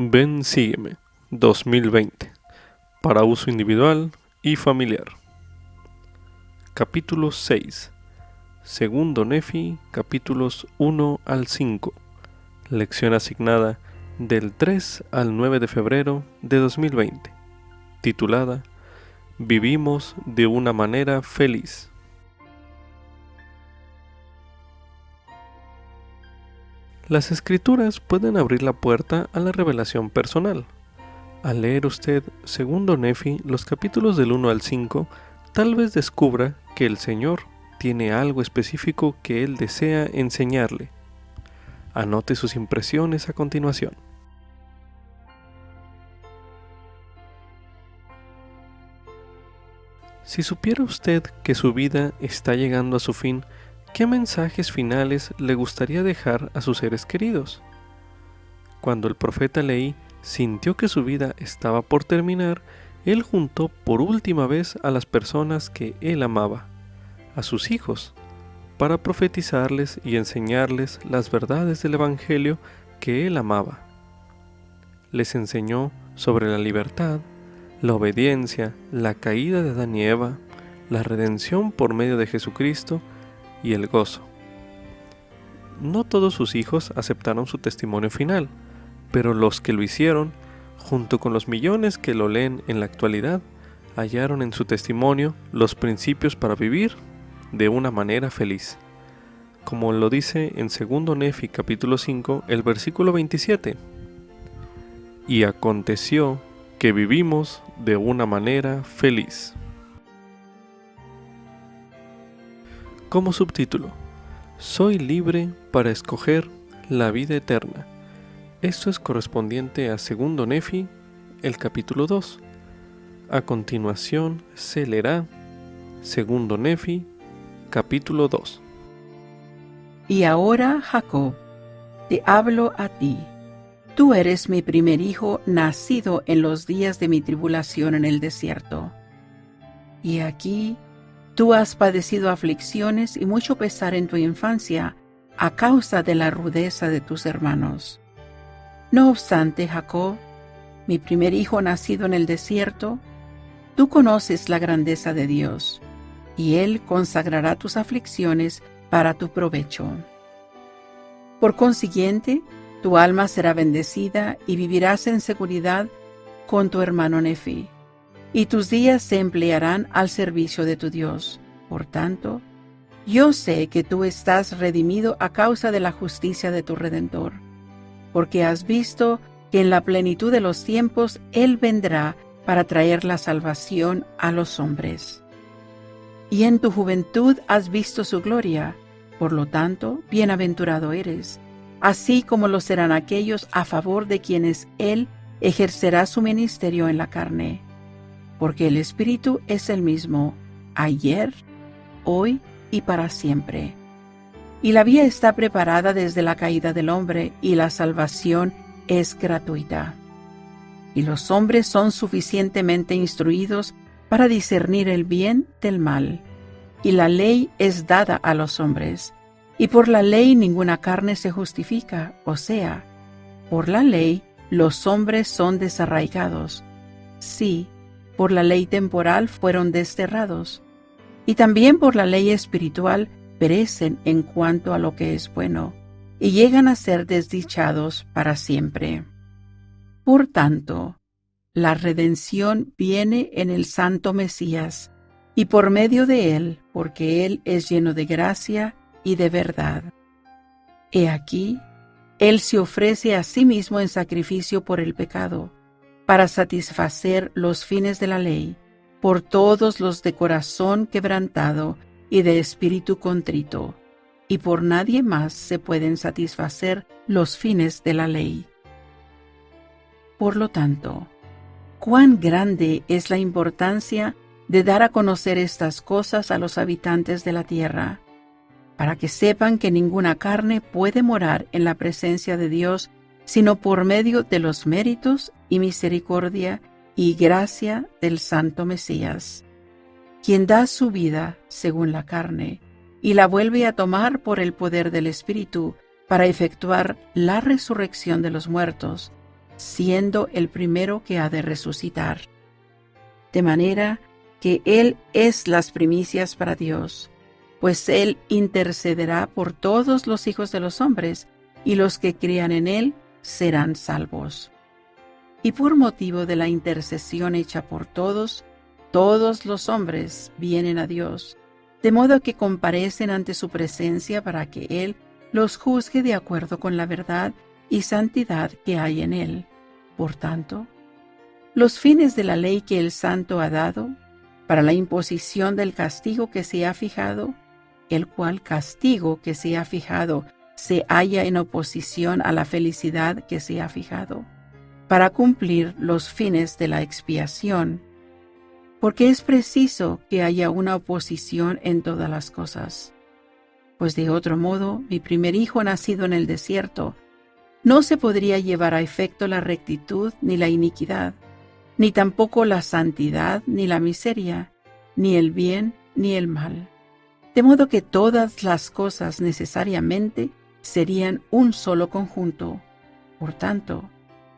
Ven, sígueme 2020 para uso individual y familiar. Capítulo 6. Segundo Nefi, capítulos 1 al 5. Lección asignada del 3 al 9 de febrero de 2020. Titulada Vivimos de una manera feliz. Las escrituras pueden abrir la puerta a la revelación personal. Al leer usted Segundo Nefi, los capítulos del 1 al 5, tal vez descubra que el Señor tiene algo específico que Él desea enseñarle. Anote sus impresiones a continuación. Si supiera usted que su vida está llegando a su fin, ¿qué mensajes finales le gustaría dejar a sus seres queridos? Cuando el profeta Leí sintió que su vida estaba por terminar, él juntó por última vez a las personas que él amaba, a sus hijos, para profetizarles y enseñarles las verdades del Evangelio que él amaba. Les enseñó sobre la libertad, la obediencia, la caída de Adán y Eva, la redención por medio de Jesucristo y el gozo. No todos sus hijos aceptaron su testimonio final, pero los que lo hicieron, junto con los millones que lo leen en la actualidad, hallaron en su testimonio los principios para vivir de una manera feliz. Como lo dice en Segundo Nefi capítulo 5, el versículo 27. Y aconteció que vivimos de una manera feliz. Como subtítulo, soy libre para escoger la vida eterna. Esto es correspondiente a Segundo Nefi, el capítulo 2. A continuación se leerá Segundo Nefi, capítulo 2. Y ahora, Jacob, te hablo a ti. Tú eres mi primer hijo nacido en los días de mi tribulación en el desierto. Y aquí, tú has padecido aflicciones y mucho pesar en tu infancia a causa de la rudeza de tus hermanos. No obstante, Jacob, mi primer hijo nacido en el desierto, tú conoces la grandeza de Dios, y Él consagrará tus aflicciones para tu provecho. Por consiguiente, tu alma será bendecida y vivirás en seguridad con tu hermano Nefi, y tus días se emplearán al servicio de tu Dios. Por tanto, yo sé que tú estás redimido a causa de la justicia de tu Redentor, porque has visto que en la plenitud de los tiempos Él vendrá para traer la salvación a los hombres. Y en tu juventud has visto su gloria, por lo tanto, bienaventurado eres, así como lo serán aquellos a favor de quienes Él ejercerá su ministerio en la carne. Porque el Espíritu es el mismo, ayer, hoy y para siempre. Y la vía está preparada desde la caída del hombre, y la salvación es gratuita. Y los hombres son suficientemente instruidos para discernir el bien del mal. Y la ley es dada a los hombres. Y por la ley ninguna carne se justifica, o sea, por la ley los hombres son desarraigados. Sí, por la ley temporal fueron desterrados. Y también por la ley espiritual perecen en cuanto a lo que es bueno, y llegan a ser desdichados para siempre. Por tanto, la redención viene en el Santo Mesías, y por medio de él, porque él es lleno de gracia y de verdad. He aquí, él se ofrece a sí mismo en sacrificio por el pecado, para satisfacer los fines de la ley, por todos los de corazón quebrantado y de espíritu contrito, y por nadie más se pueden satisfacer los fines de la ley. Por lo tanto, cuán grande es la importancia de dar a conocer estas cosas a los habitantes de la tierra, para que sepan que ninguna carne puede morar en la presencia de Dios sino por medio de los méritos y misericordia y gracia del Santo Mesías, quien da su vida según la carne y la vuelve a tomar por el poder del Espíritu para efectuar la resurrección de los muertos siendo el primero que ha de resucitar. De manera que Él es las primicias para Dios, pues Él intercederá por todos los hijos de los hombres, y los que crean en Él serán salvos. Y por motivo de la intercesión hecha por todos los hombres vienen a Dios, de modo que comparecen ante su presencia para que Él los juzgue de acuerdo con la verdad y santidad que hay en Él. Por tanto, los fines de la ley que el Santo ha dado, para la imposición del castigo que se ha fijado, el cual castigo que se ha fijado se halla en oposición a la felicidad que se ha fijado, para cumplir los fines de la expiación, porque es preciso que haya una oposición en todas las cosas. Pues de otro modo, mi primer hijo nacido en el desierto, no se podría llevar a efecto la rectitud ni la iniquidad, ni tampoco la santidad ni la miseria, ni el bien ni el mal. De modo que todas las cosas necesariamente serían un solo conjunto. Por tanto,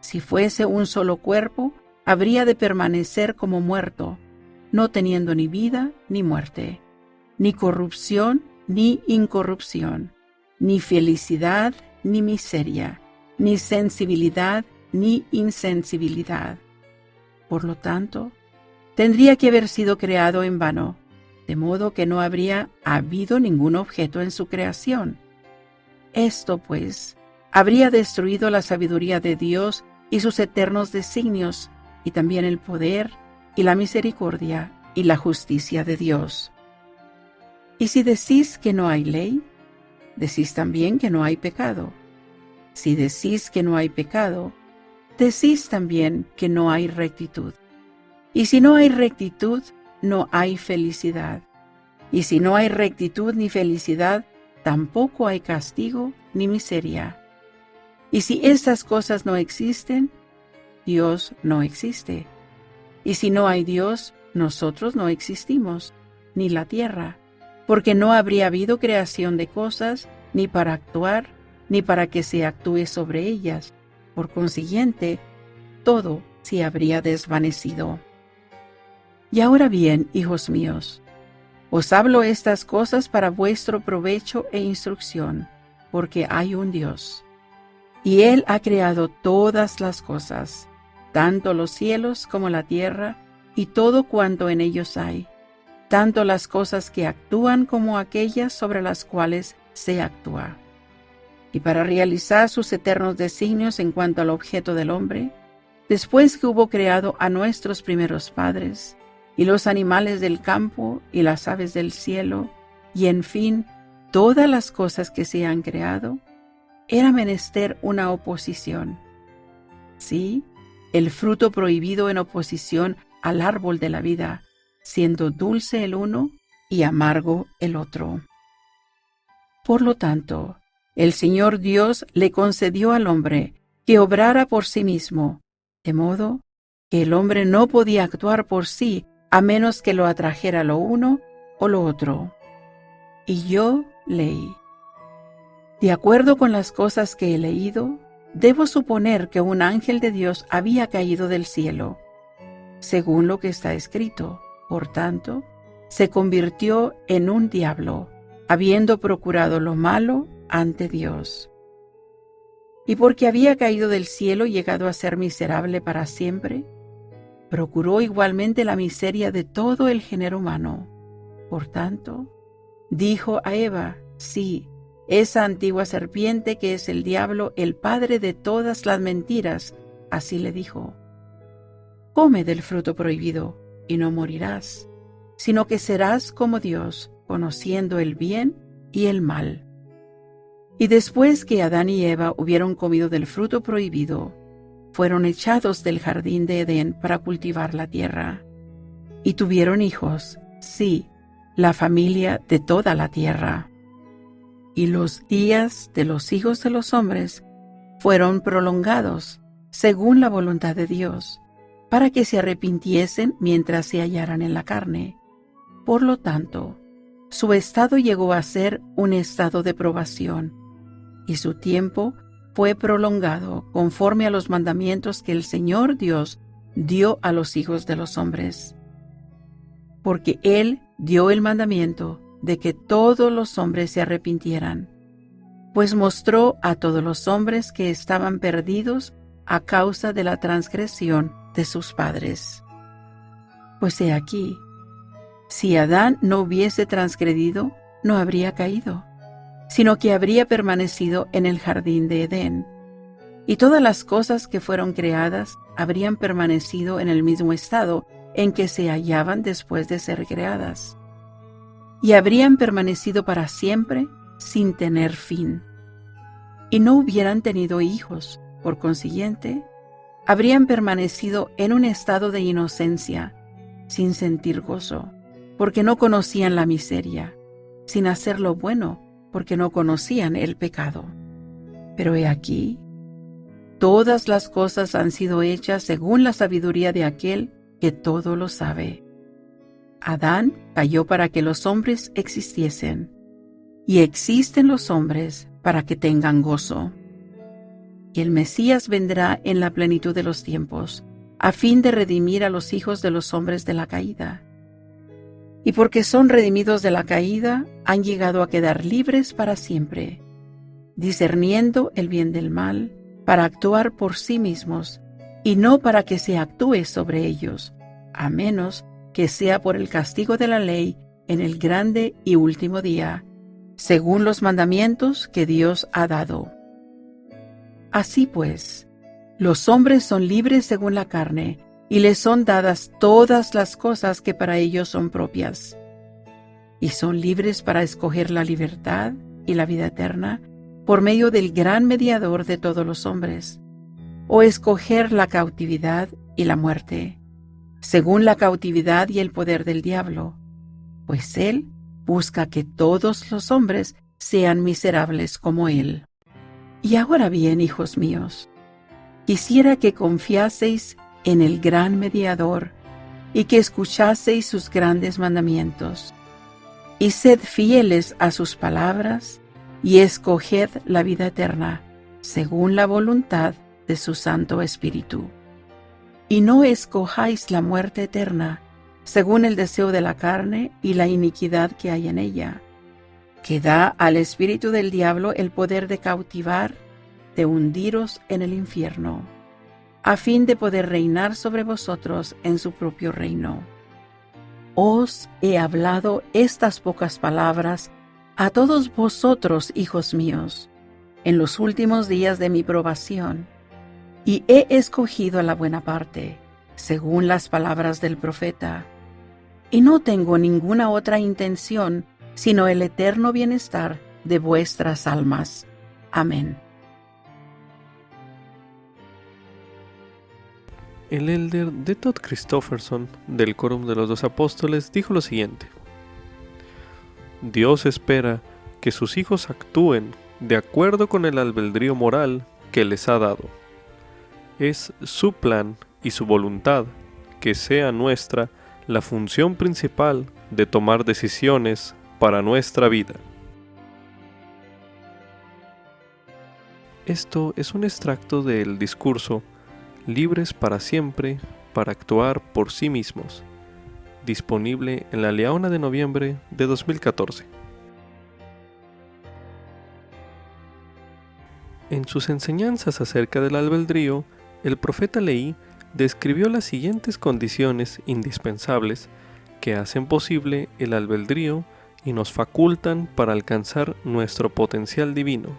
si fuese un solo cuerpo, habría de permanecer como muerto, no teniendo ni vida ni muerte, ni corrupción ni incorrupción, ni felicidad ni miseria, ni sensibilidad ni insensibilidad. Por lo tanto, tendría que haber sido creado en vano, de modo que no habría habido ningún objeto en su creación. Esto, pues, habría destruido la sabiduría de Dios y sus eternos designios, y también el poder y la misericordia y la justicia de Dios. Y si decís que no hay ley, decís también que no hay pecado. Si decís que no hay pecado, decís también que no hay rectitud. Y si no hay rectitud, no hay felicidad. Y si no hay rectitud ni felicidad, tampoco hay castigo ni miseria. Y si estas cosas no existen, Dios no existe. Y si no hay Dios, nosotros no existimos, ni la tierra, porque no habría habido creación de cosas, ni para actuar, ni para que se actúe sobre ellas. Por consiguiente, todo se habría desvanecido. Y ahora bien, hijos míos, os hablo estas cosas para vuestro provecho e instrucción, porque hay un Dios. Y Él ha creado todas las cosas, tanto los cielos como la tierra, y todo cuanto en ellos hay, tanto las cosas que actúan como aquellas sobre las cuales se actúa. Y para realizar sus eternos designios en cuanto al objeto del hombre, después que hubo creado a nuestros primeros padres, y los animales del campo, y las aves del cielo, y en fin, todas las cosas que se han creado, era menester una oposición. Sí, el fruto prohibido en oposición al árbol de la vida, siendo dulce el uno y amargo el otro. Por lo tanto, el Señor Dios le concedió al hombre que obrara por sí mismo, de modo que el hombre no podía actuar por sí a menos que lo atrajera lo uno o lo otro. Y yo leí. De acuerdo con las cosas que he leído, debo suponer que un ángel de Dios había caído del cielo, según lo que está escrito. Por tanto, se convirtió en un diablo, habiendo procurado lo malo ante Dios. Y porque había caído del cielo y llegado a ser miserable para siempre, procuró igualmente la miseria de todo el género humano. Por tanto, dijo a Eva, sí, esa antigua serpiente que es el diablo, el padre de todas las mentiras, así le dijo: come del fruto prohibido y no morirás, sino que serás como Dios, conociendo el bien y el mal. Y después que Adán y Eva hubieron comido del fruto prohibido, fueron echados del jardín de Edén para cultivar la tierra. Y tuvieron hijos, sí, la familia de toda la tierra. Y los días de los hijos de los hombres fueron prolongados, según la voluntad de Dios, para que se arrepintiesen mientras se hallaran en la carne. Por lo tanto, su estado llegó a ser un estado de probación, y su tiempo fue prolongado conforme a los mandamientos que el Señor Dios dio a los hijos de los hombres. Porque Él dio el mandamiento de que todos los hombres se arrepintieran, pues mostró a todos los hombres que estaban perdidos a causa de la transgresión de sus padres. Pues he aquí, si Adán no hubiese transgredido, no habría caído, sino que habría permanecido en el jardín de Edén, y todas las cosas que fueron creadas habrían permanecido en el mismo estado en que se hallaban después de ser creadas, y habrían permanecido para siempre sin tener fin, y no hubieran tenido hijos. Por consiguiente, habrían permanecido en un estado de inocencia, sin sentir gozo, porque no conocían la miseria, sin hacer lo bueno, porque no conocían el pecado. Pero he aquí, todas las cosas han sido hechas según la sabiduría de aquel que todo lo sabe. Adán cayó para que los hombres existiesen, y existen los hombres para que tengan gozo. Y el Mesías vendrá en la plenitud de los tiempos, a fin de redimir a los hijos de los hombres de la caída. Y porque son redimidos de la caída, han llegado a quedar libres para siempre, discerniendo el bien del mal, para actuar por sí mismos, y no para que se actúe sobre ellos, a menos que sea por el castigo de la ley en el grande y último día, según los mandamientos que Dios ha dado. Así pues, los hombres son libres según la carne, y les son dadas todas las cosas que para ellos son propias. Y son libres para escoger la libertad y la vida eterna por medio del gran mediador de todos los hombres, o escoger la cautividad y la muerte, según la cautividad y el poder del diablo, pues él busca que todos los hombres sean miserables como él. Y ahora bien, hijos míos, quisiera que confiaseis en el gran mediador y que escuchaseis sus grandes mandamientos, y sed fieles a sus palabras y escoged la vida eterna, según la voluntad de su Santo Espíritu. Y no escojáis la muerte eterna, según el deseo de la carne y la iniquidad que hay en ella, que da al espíritu del diablo el poder de cautivar, de hundiros en el infierno, a fin de poder reinar sobre vosotros en su propio reino. Os he hablado estas pocas palabras a todos vosotros, hijos míos, en los últimos días de mi probación, y he escogido la buena parte, según las palabras del profeta, y no tengo ninguna otra intención sino el eterno bienestar de vuestras almas. Amén. El elder D. Todd Christofferson, del Quórum de los Dos Apóstoles, dijo lo siguiente: Dios espera que sus hijos actúen de acuerdo con el albedrío moral que les ha dado. Es su plan y su voluntad que sea nuestra la función principal de tomar decisiones para nuestra vida. Esto es un extracto del discurso Libres para siempre, para actuar por sí mismos, disponible en la Leona de noviembre de 2014. En sus enseñanzas acerca del albedrío, el profeta Leí describió las siguientes condiciones indispensables que hacen posible el albedrío y nos facultan para alcanzar nuestro potencial divino.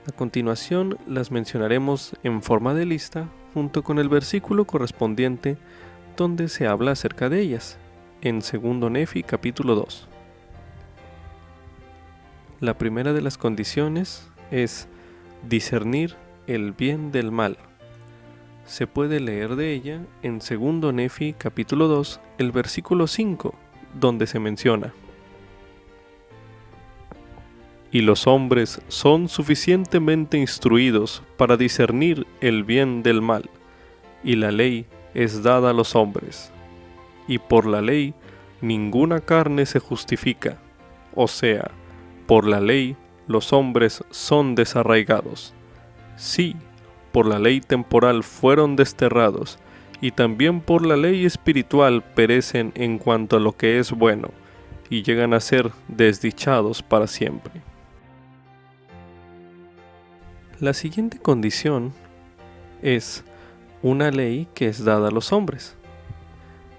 A continuación las mencionaremos en forma de lista junto con el versículo correspondiente donde se habla acerca de ellas, en 2 Nefi capítulo 2. La primera de las condiciones es discernir el bien del mal. Se puede leer de ella en 2 Nefi capítulo 2, el versículo 5, donde se menciona: Y los hombres son suficientemente instruidos para discernir el bien del mal, y la ley es dada a los hombres. Y por la ley ninguna carne se justifica, o sea, por la ley los hombres son desarraigados, Sí, por la ley temporal fueron desterrados, y también por la ley espiritual perecen en cuanto a lo que es bueno, y llegan a ser desdichados para siempre. La siguiente condición es una ley que es dada a los hombres.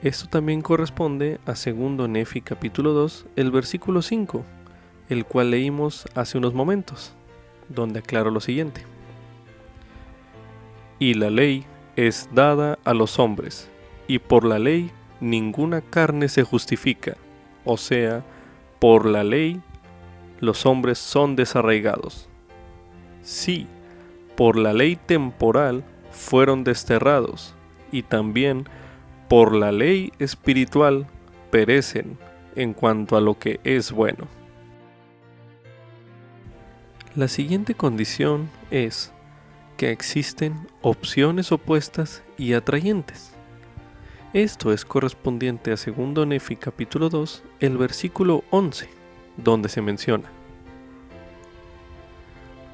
Esto también corresponde a 2 Nefi capítulo 2, el versículo 5, el cual leímos hace unos momentos, donde aclaro lo siguiente. Y la ley es dada a los hombres, y por la ley ninguna carne se justifica, o sea, por la ley los hombres son desarraigados. Sí, por la ley temporal fueron desterrados, y también por la ley espiritual perecen en cuanto a lo que es bueno. La siguiente condición es que existen opciones opuestas y atrayentes. Esto es correspondiente a 2 Nefi capítulo 2, el versículo 11, donde se menciona: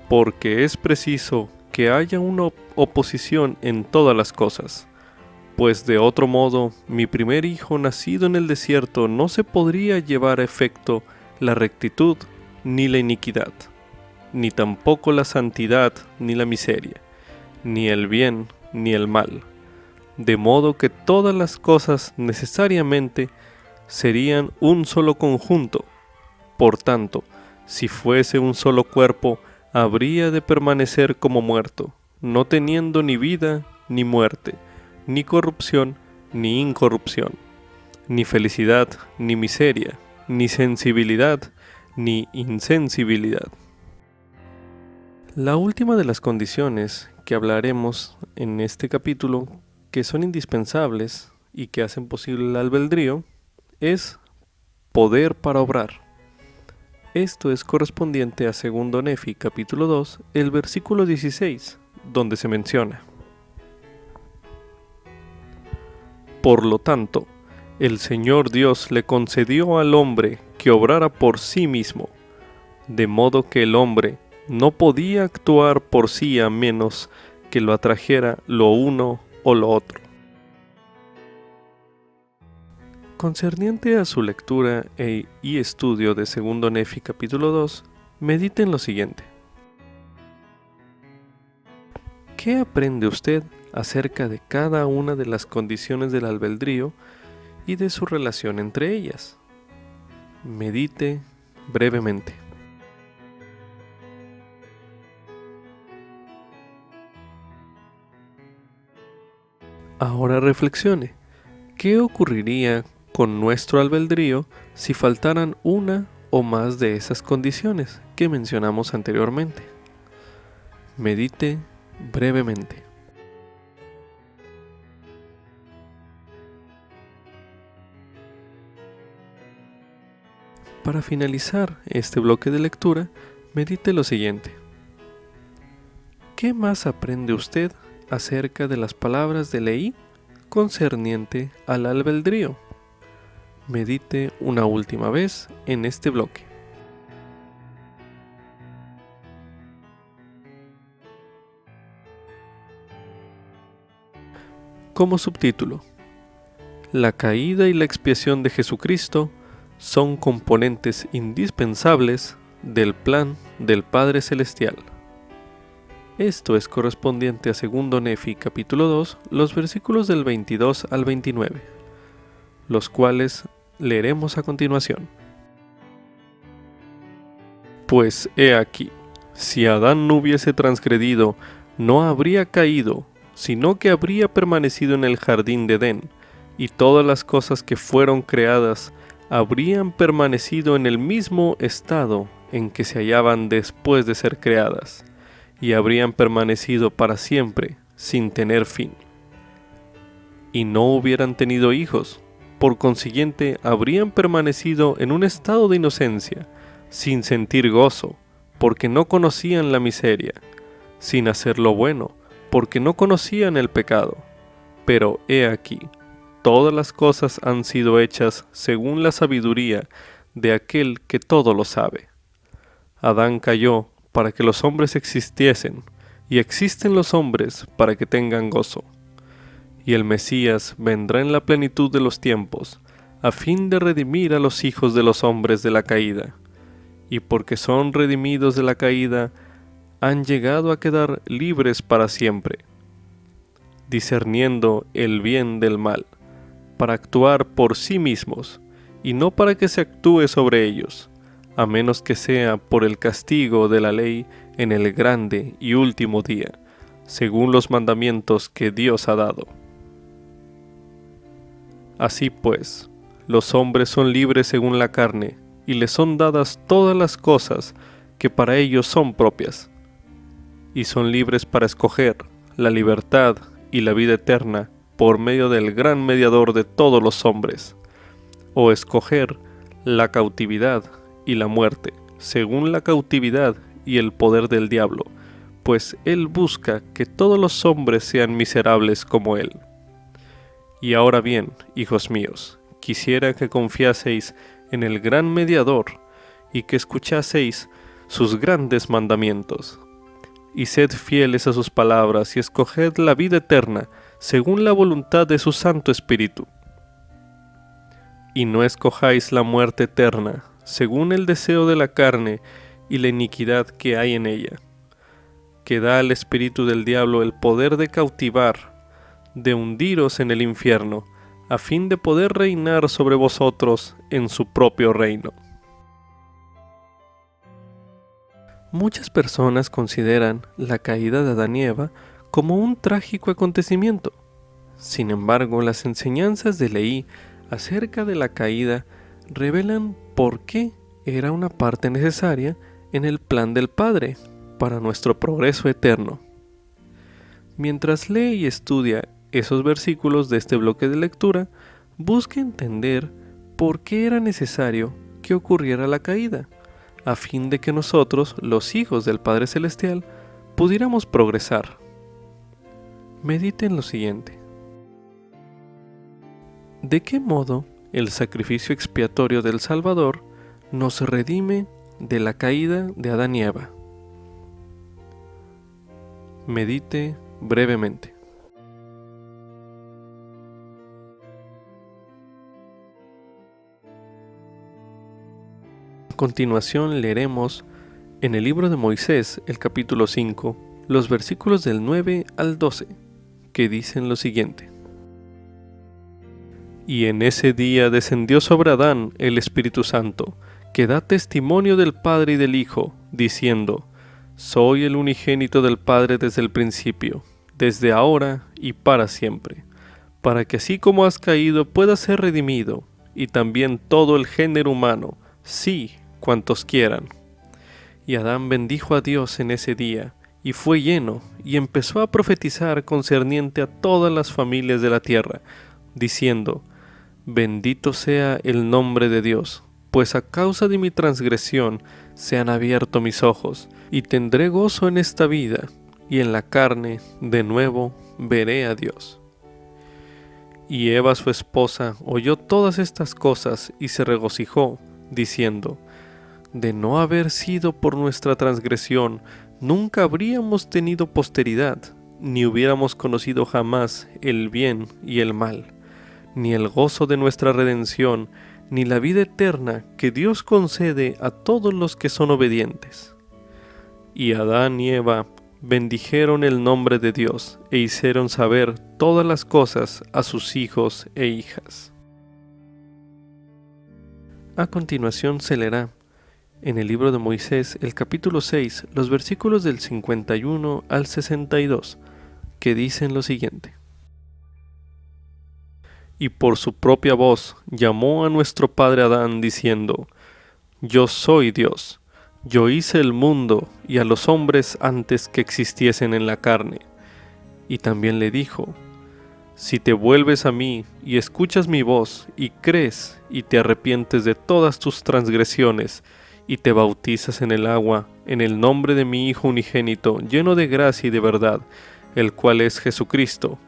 porque es preciso que haya una oposición en todas las cosas, pues de otro modo mi primer hijo nacido en el desierto no se podría llevar a efecto la rectitud ni la iniquidad, ni tampoco la santidad ni la miseria, ni el bien ni el mal, de modo que todas las cosas necesariamente serían un solo conjunto. Por tanto, si fuese un solo cuerpo, habría de permanecer como muerto, no teniendo ni vida ni muerte, ni corrupción ni incorrupción, ni felicidad ni miseria, ni sensibilidad ni insensibilidad. La última de las condiciones que hablaremos en este capítulo, que son indispensables y que hacen posible el albedrío, es poder para obrar. Esto es correspondiente a 2 Nefi capítulo 2, el versículo 16, donde se menciona: por lo tanto, el Señor Dios le concedió al hombre que obrara por sí mismo, de modo que el hombre no podía actuar por sí a menos que lo atrajera lo uno o lo otro. Concerniente a su lectura y estudio de 2 Nefi capítulo 2, mediten lo siguiente. ¿Qué aprende usted acerca de cada una de las condiciones del albedrío y de su relación entre ellas? Medite brevemente. Ahora reflexione. ¿Qué ocurriría con nuestro albedrío si faltaran una o más de esas condiciones que mencionamos anteriormente? Medite brevemente. Para finalizar este bloque de lectura, medite lo siguiente. ¿Qué más aprende usted acerca de las palabras de ley concerniente al albedrío? Medite una última vez en este bloque. Como subtítulo: la caída y la expiación de Jesucristo son componentes indispensables del plan del Padre Celestial. Esto es correspondiente a 2 Nefi capítulo 2, los versículos del 22 al 29, los cuales leeremos a continuación. Pues he aquí, si Adán no hubiese transgredido, no habría caído, sino que habría permanecido en el jardín de Edén, y todas las cosas que fueron creadas habrían permanecido en el mismo estado en que se hallaban después de ser creadas, y habrían permanecido para siempre, sin tener fin. Y no hubieran tenido hijos, por consiguiente habrían permanecido en un estado de inocencia, sin sentir gozo, porque no conocían la miseria, sin hacer lo bueno, porque no conocían el pecado. Pero he aquí, todas las cosas han sido hechas según la sabiduría de aquel que todo lo sabe. Adán cayó para que los hombres existiesen, y existen los hombres para que tengan gozo. Y el Mesías vendrá en la plenitud de los tiempos, a fin de redimir a los hijos de los hombres de la caída. Y porque son redimidos de la caída, han llegado a quedar libres para siempre, discerniendo el bien del mal, para actuar por sí mismos, y no para que se actúe sobre ellos, a menos que sea por el castigo de la ley en el grande y último día, según los mandamientos que Dios ha dado. Así pues, los hombres son libres según la carne, y les son dadas todas las cosas que para ellos son propias, y son libres para escoger la libertad y la vida eterna por medio del gran mediador de todos los hombres, o escoger la cautividad y la muerte, según la cautividad y el poder del diablo, pues él busca que todos los hombres sean miserables como él. Y ahora bien, hijos míos, quisiera que confiaseis en el gran mediador y que escuchaseis sus grandes mandamientos. Y sed fieles a sus palabras y escoged la vida eterna según la voluntad de su Santo Espíritu. Y no escojáis la muerte eterna según el deseo de la carne y la iniquidad que hay en ella, que da al espíritu del diablo el poder de cautivar, de hundiros en el infierno, a fin de poder reinar sobre vosotros en su propio reino. Muchas personas consideran la caída de Adán y Eva como un trágico acontecimiento. Sin embargo, las enseñanzas de Leí acerca de la caída revelan por qué era una parte necesaria en el plan del Padre para nuestro progreso eterno. Mientras lee y estudia esos versículos de este bloque de lectura, busca entender por qué era necesario que ocurriera la caída, a fin de que nosotros, los hijos del Padre Celestial, pudiéramos progresar. Medite en lo siguiente. ¿De qué modo el sacrificio expiatorio del Salvador nos redime de la caída de Adán y Eva? Medite brevemente. A continuación leeremos en el libro de Moisés, el capítulo 5, los versículos del 9 al 12, que dicen lo siguiente. Y en ese día descendió sobre Adán el Espíritu Santo, que da testimonio del Padre y del Hijo, diciendo: Soy el unigénito del Padre desde el principio, desde ahora y para siempre, para que así como has caído puedas ser redimido, y también todo el género humano, sí, cuantos quieran. Y Adán bendijo a Dios en ese día, y fue lleno, y empezó a profetizar concerniente a todas las familias de la tierra, diciendo: Bendito sea el nombre de Dios, pues a causa de mi transgresión se han abierto mis ojos, y tendré gozo en esta vida, y en la carne de nuevo veré a Dios. Y Eva su esposa oyó todas estas cosas y se regocijó, diciendo: De no haber sido por nuestra transgresión, nunca habríamos tenido posteridad, ni hubiéramos conocido jamás el bien y el mal, ni el gozo de nuestra redención, ni la vida eterna que Dios concede a todos los que son obedientes. Y Adán y Eva bendijeron el nombre de Dios e hicieron saber todas las cosas a sus hijos e hijas. A continuación se leerá en el libro de Moisés el capítulo 6, los versículos del 51 al 62, que dicen lo siguiente. Y por su propia voz llamó a nuestro padre Adán diciendo: Yo soy Dios, yo hice el mundo y a los hombres antes que existiesen en la carne. Y también le dijo: Si te vuelves a mí y escuchas mi voz y crees y te arrepientes de todas tus transgresiones y te bautizas en el agua en el nombre de mi Hijo unigénito, lleno de gracia y de verdad, el cual es Jesucristo,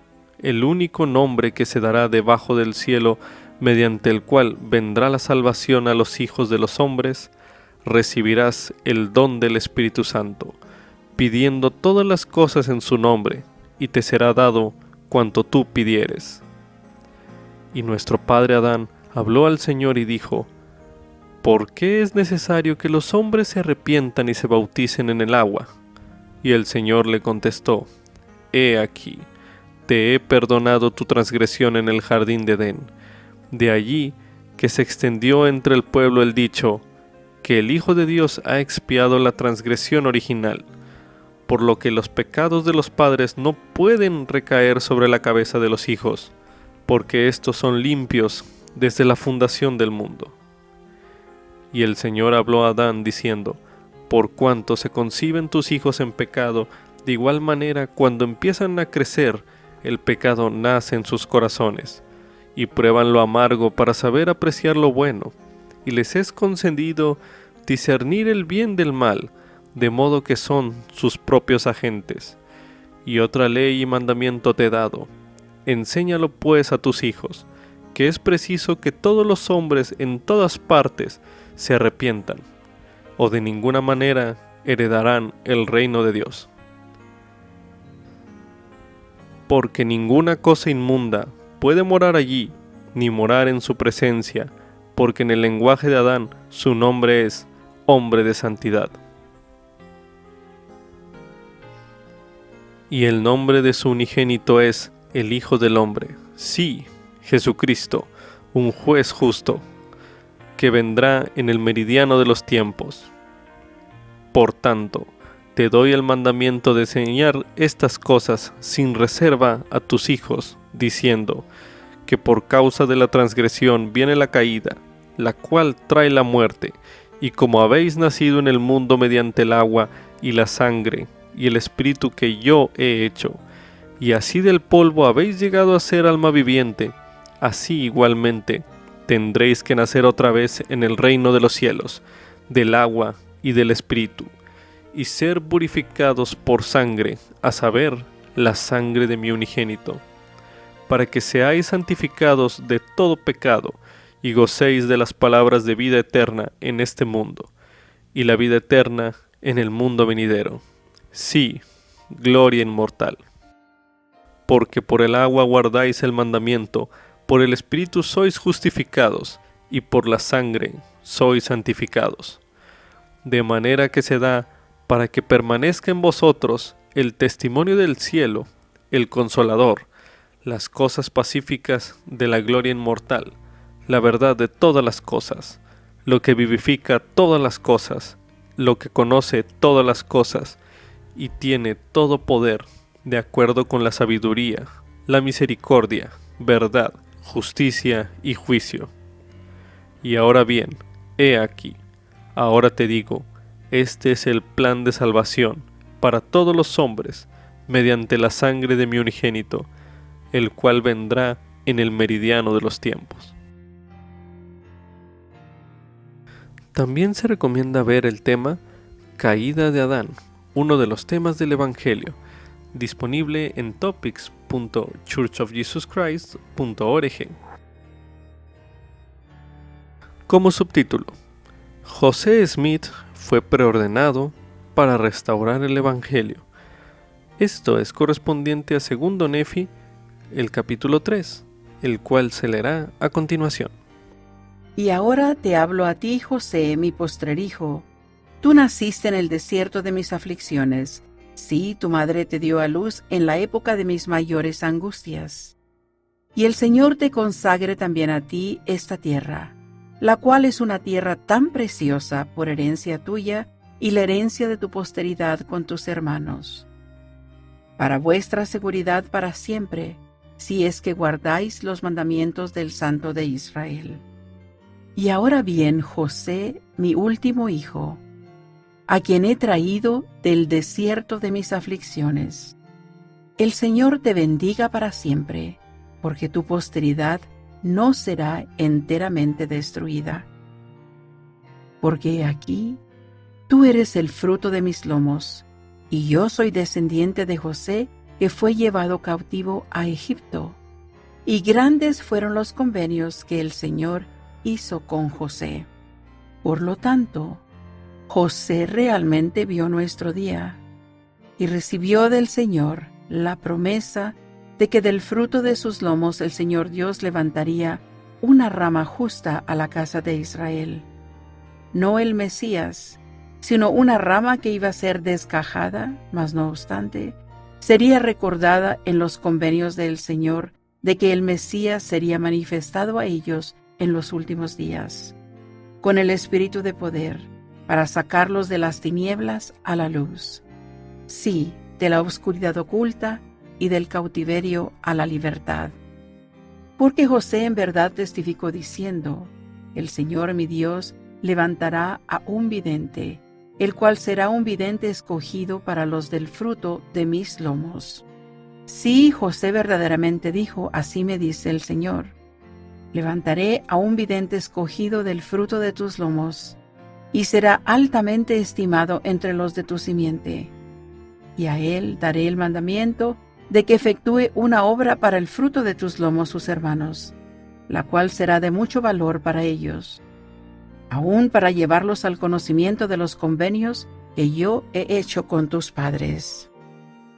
el único nombre que se dará debajo del cielo, mediante el cual vendrá la salvación a los hijos de los hombres, recibirás el don del Espíritu Santo, pidiendo todas las cosas en su nombre, y te será dado cuanto tú pidieres. Y nuestro padre Adán habló al Señor y dijo: ¿Por qué es necesario que los hombres se arrepientan y se bauticen en el agua? Y el Señor le contestó: He aquí, te he perdonado tu transgresión en el jardín de Edén. De allí que se extendió entre el pueblo el dicho, que el Hijo de Dios ha expiado la transgresión original, por lo que los pecados de los padres no pueden recaer sobre la cabeza de los hijos, porque éstos son limpios desde la fundación del mundo. Y el Señor habló a Adán diciendo: Por cuanto se conciben tus hijos en pecado, de igual manera cuando empiezan a crecer, el pecado nace en sus corazones, y prueban lo amargo para saber apreciar lo bueno, y les es concedido discernir el bien del mal, de modo que son sus propios agentes. Y otra ley y mandamiento te he dado: enséñalo pues a tus hijos, que es preciso que todos los hombres en todas partes se arrepientan, o de ninguna manera heredarán el reino de Dios. Porque ninguna cosa inmunda puede morar allí, ni morar en su presencia, porque en el lenguaje de Adán su nombre es hombre de santidad. Y el nombre de su unigénito es el Hijo del Hombre, sí, Jesucristo, un juez justo, que vendrá en el meridiano de los tiempos. Por tanto, te doy el mandamiento de enseñar estas cosas sin reserva a tus hijos, diciendo que por causa de la transgresión viene la caída, la cual trae la muerte, y como habéis nacido en el mundo mediante el agua y la sangre y el espíritu que yo he hecho, y así del polvo habéis llegado a ser alma viviente, así igualmente tendréis que nacer otra vez en el reino de los cielos, del agua y del espíritu, y ser purificados por sangre, a saber, la sangre de mi unigénito, para que seáis santificados de todo pecado, y gocéis de las palabras de vida eterna en este mundo, y la vida eterna en el mundo venidero. Sí, gloria inmortal. Porque por el agua guardáis el mandamiento, por el Espíritu sois justificados, y por la sangre sois santificados. De manera que se da para que permanezca en vosotros el testimonio del cielo, el Consolador, las cosas pacíficas de la gloria inmortal, la verdad de todas las cosas, lo que vivifica todas las cosas, lo que conoce todas las cosas, y tiene todo poder, de acuerdo con la sabiduría, la misericordia, verdad, justicia y juicio. Y ahora bien, he aquí, ahora te digo, este es el plan de salvación para todos los hombres, mediante la sangre de mi unigénito, el cual vendrá en el meridiano de los tiempos. También se recomienda ver el tema Caída de Adán, uno de los temas del Evangelio, disponible en topics.churchofjesuschrist.org. Como subtítulo: José Smith fue preordenado para restaurar el Evangelio. Esto es correspondiente a 2 Nefi, el capítulo 3, el cual se leerá a continuación. Y ahora te hablo a ti, José, mi postrer hijo. Tú naciste en el desierto de mis aflicciones. Sí, tu madre te dio a luz en la época de mis mayores angustias. Y el Señor te consagre también a ti esta tierra, la cual es una tierra tan preciosa por herencia tuya y la herencia de tu posteridad con tus hermanos, para vuestra seguridad para siempre, si es que guardáis los mandamientos del Santo de Israel. Y ahora bien, José, mi último hijo, a quien he traído del desierto de mis aflicciones, el Señor te bendiga para siempre, porque tu posteridad no será enteramente destruida. Porque aquí tú eres el fruto de mis lomos, y yo soy descendiente de José, que fue llevado cautivo a Egipto. Y grandes fueron los convenios que el Señor hizo con José. Por lo tanto, José realmente vio nuestro día, Y recibió del Señor la promesa de que del fruto de sus lomos el Señor Dios levantaría una rama justa a la casa de Israel. No el Mesías, sino una rama que iba a ser desgajada, mas no obstante, sería recordada en los convenios del Señor de que el Mesías sería manifestado a ellos en los últimos días, con el espíritu de poder, para sacarlos de las tinieblas a la luz. Sí, de la oscuridad oculta y del cautiverio a la libertad. Porque José en verdad testificó diciendo: el Señor mi Dios levantará a un vidente, el cual será un vidente escogido para los del fruto de mis lomos. Sí, José verdaderamente dijo: así me dice el Señor: levantaré a un vidente escogido del fruto de tus lomos, y será altamente estimado entre los de tu simiente. Y a él daré el mandamiento de que efectúe una obra para el fruto de tus lomos sus hermanos, la cual será de mucho valor para ellos, aún para llevarlos al conocimiento de los convenios que yo he hecho con tus padres.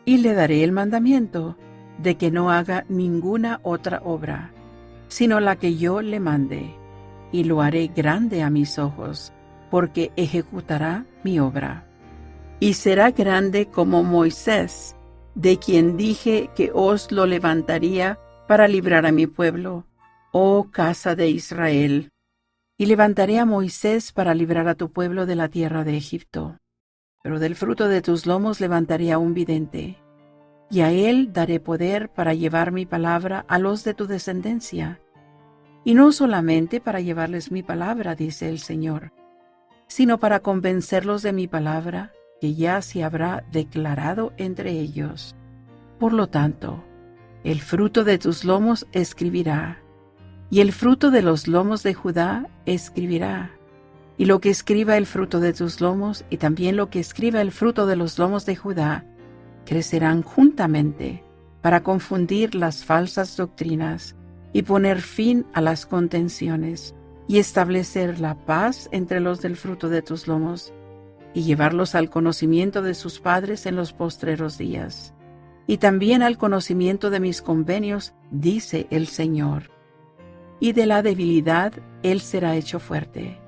Y le daré el mandamiento de que no haga ninguna otra obra, sino la que yo le mande, y lo haré grande a mis ojos, porque ejecutará mi obra. Y será grande como Moisés, de quien dije que os lo levantaría para librar a mi pueblo, oh casa de Israel. Y levantaré a Moisés para librar a tu pueblo de la tierra de Egipto. Pero del fruto de tus lomos levantaré a un vidente, y a él daré poder para llevar mi palabra a los de tu descendencia. Y no solamente para llevarles mi palabra, dice el Señor, sino para convencerlos de mi palabra, que ya se habrá declarado entre ellos. Por lo tanto, el fruto de tus lomos escribirá, y el fruto de los lomos de Judá escribirá, y lo que escriba el fruto de tus lomos, y también lo que escriba el fruto de los lomos de Judá, crecerán juntamente para confundir las falsas doctrinas y poner fin a las contenciones, y establecer la paz entre los del fruto de tus lomos, y llevarlos al conocimiento de sus padres en los postreros días, y también al conocimiento de mis convenios, dice el Señor. Y de la debilidad él será hecho fuerte,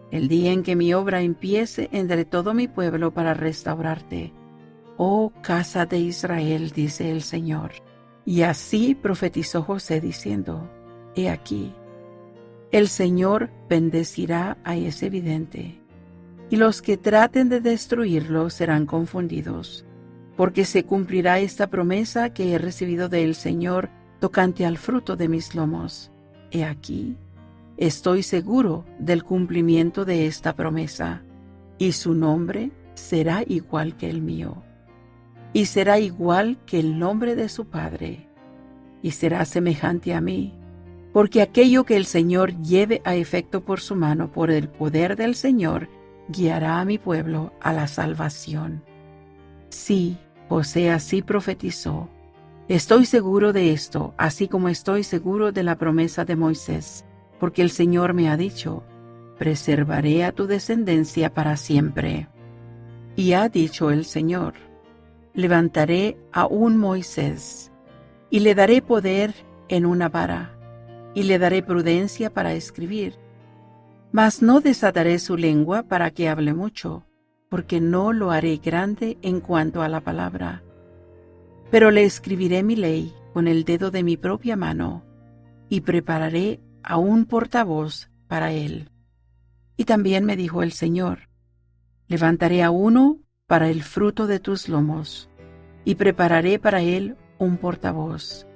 el día en que mi obra empiece entre todo mi pueblo para restaurarte, oh casa de Israel, dice el Señor. Y así profetizó José diciendo: he aquí, el Señor bendecirá a ese vidente, y los que traten de destruirlo serán confundidos, porque se cumplirá esta promesa que he recibido del Señor tocante al fruto de mis lomos. He aquí, estoy seguro del cumplimiento de esta promesa, y su nombre será igual que el mío, y será igual que el nombre de su padre, y será semejante a mí, porque aquello que el Señor lleve a efecto por su mano, por el poder del Señor, guiará a mi pueblo a la salvación. Sí, José así profetizó. Estoy seguro de esto, así como estoy seguro de la promesa de Moisés, porque el Señor me ha dicho: preservaré a tu descendencia para siempre. Y ha dicho el Señor: levantaré a un Moisés, y le daré poder en una vara, y le daré prudencia para escribir. Mas no desataré su lengua para que hable mucho, porque no lo haré grande en cuanto a la palabra. Pero le escribiré mi ley con el dedo de mi propia mano, y prepararé a un portavoz para él. Y también me dijo el Señor: levantaré a uno para el fruto de tus lomos, y prepararé para él un portavoz.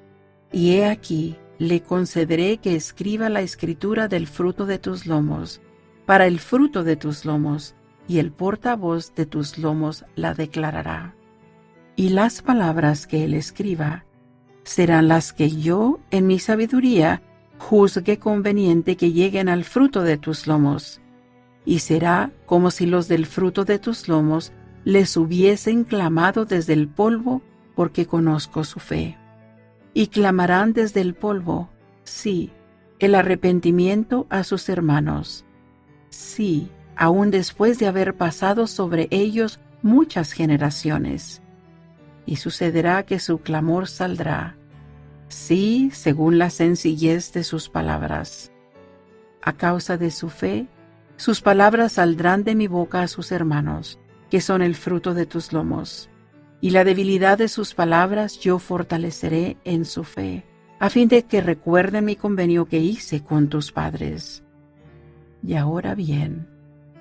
Y he aquí, le concederé que escriba la escritura del fruto de tus lomos, para el fruto de tus lomos, y el portavoz de tus lomos la declarará. Y las palabras que él escriba serán las que yo, en mi sabiduría, juzgue conveniente que lleguen al fruto de tus lomos. Y será como si los del fruto de tus lomos les hubiesen clamado desde el polvo, porque conozco su fe. Y clamarán desde el polvo, sí, el arrepentimiento a sus hermanos. Sí, aun después de haber pasado sobre ellos muchas generaciones. y sucederá que su clamor saldrá, sí, según la sencillez de sus palabras. A causa de su fe, sus palabras saldrán de mi boca a sus hermanos, que son el fruto de tus lomos, y la debilidad de sus palabras yo fortaleceré en su fe, a fin de que recuerden mi convenio que hice con tus padres. Y ahora bien,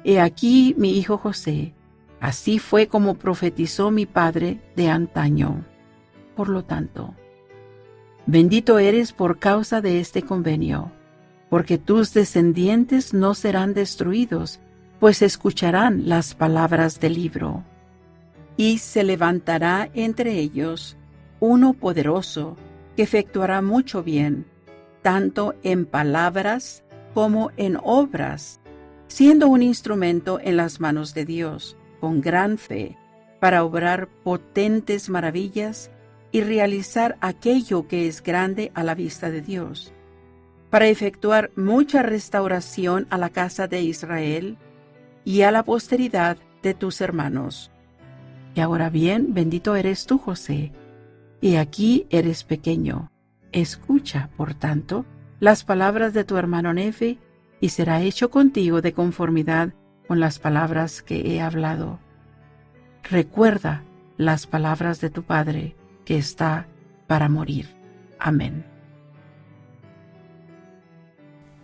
he aquí mi hijo José, así fue como profetizó mi padre de antaño. Por lo tanto, bendito eres por causa de este convenio, porque tus descendientes no serán destruidos, pues escucharán las palabras del libro. Y se levantará entre ellos uno poderoso, que efectuará mucho bien, tanto en palabras como en obras, siendo un instrumento en las manos de Dios, con gran fe, para obrar potentes maravillas y realizar aquello que es grande a la vista de Dios, para efectuar mucha restauración a la casa de Israel y a la posteridad de tus hermanos. Y ahora bien, bendito eres tú, José, y aquí eres pequeño. Escucha, por tanto, las palabras de tu hermano Nefi, y será hecho contigo de conformidad con las palabras que he hablado. Recuerda las palabras de tu padre, que está para morir. Amén.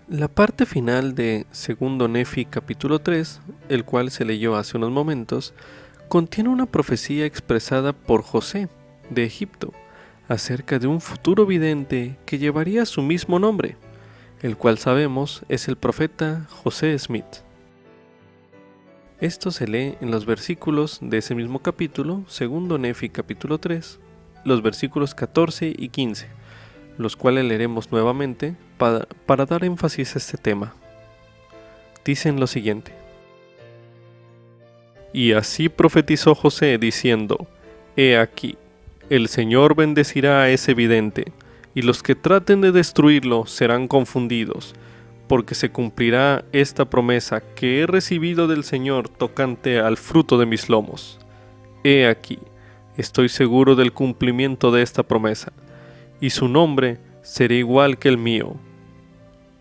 La parte final de Segundo Nefi capítulo 3, el cual se leyó hace unos momentos, contiene una profecía expresada por José de Egipto acerca de un futuro vidente que llevaría su mismo nombre, el cual sabemos es el profeta José Smith. Esto se lee en los versículos de ese mismo capítulo, Segundo Nefi capítulo 3, los versículos 14 y 15, los cuales leeremos nuevamente para dar énfasis a este tema. Dicen lo siguiente: Y así profetizó José diciendo: He aquí, el Señor bendecirá a ese vidente, y los que traten de destruirlo serán confundidos, porque se cumplirá esta promesa que he recibido del Señor tocante al fruto de mis lomos. He aquí, estoy seguro del cumplimiento de esta promesa, y su nombre será igual que el mío,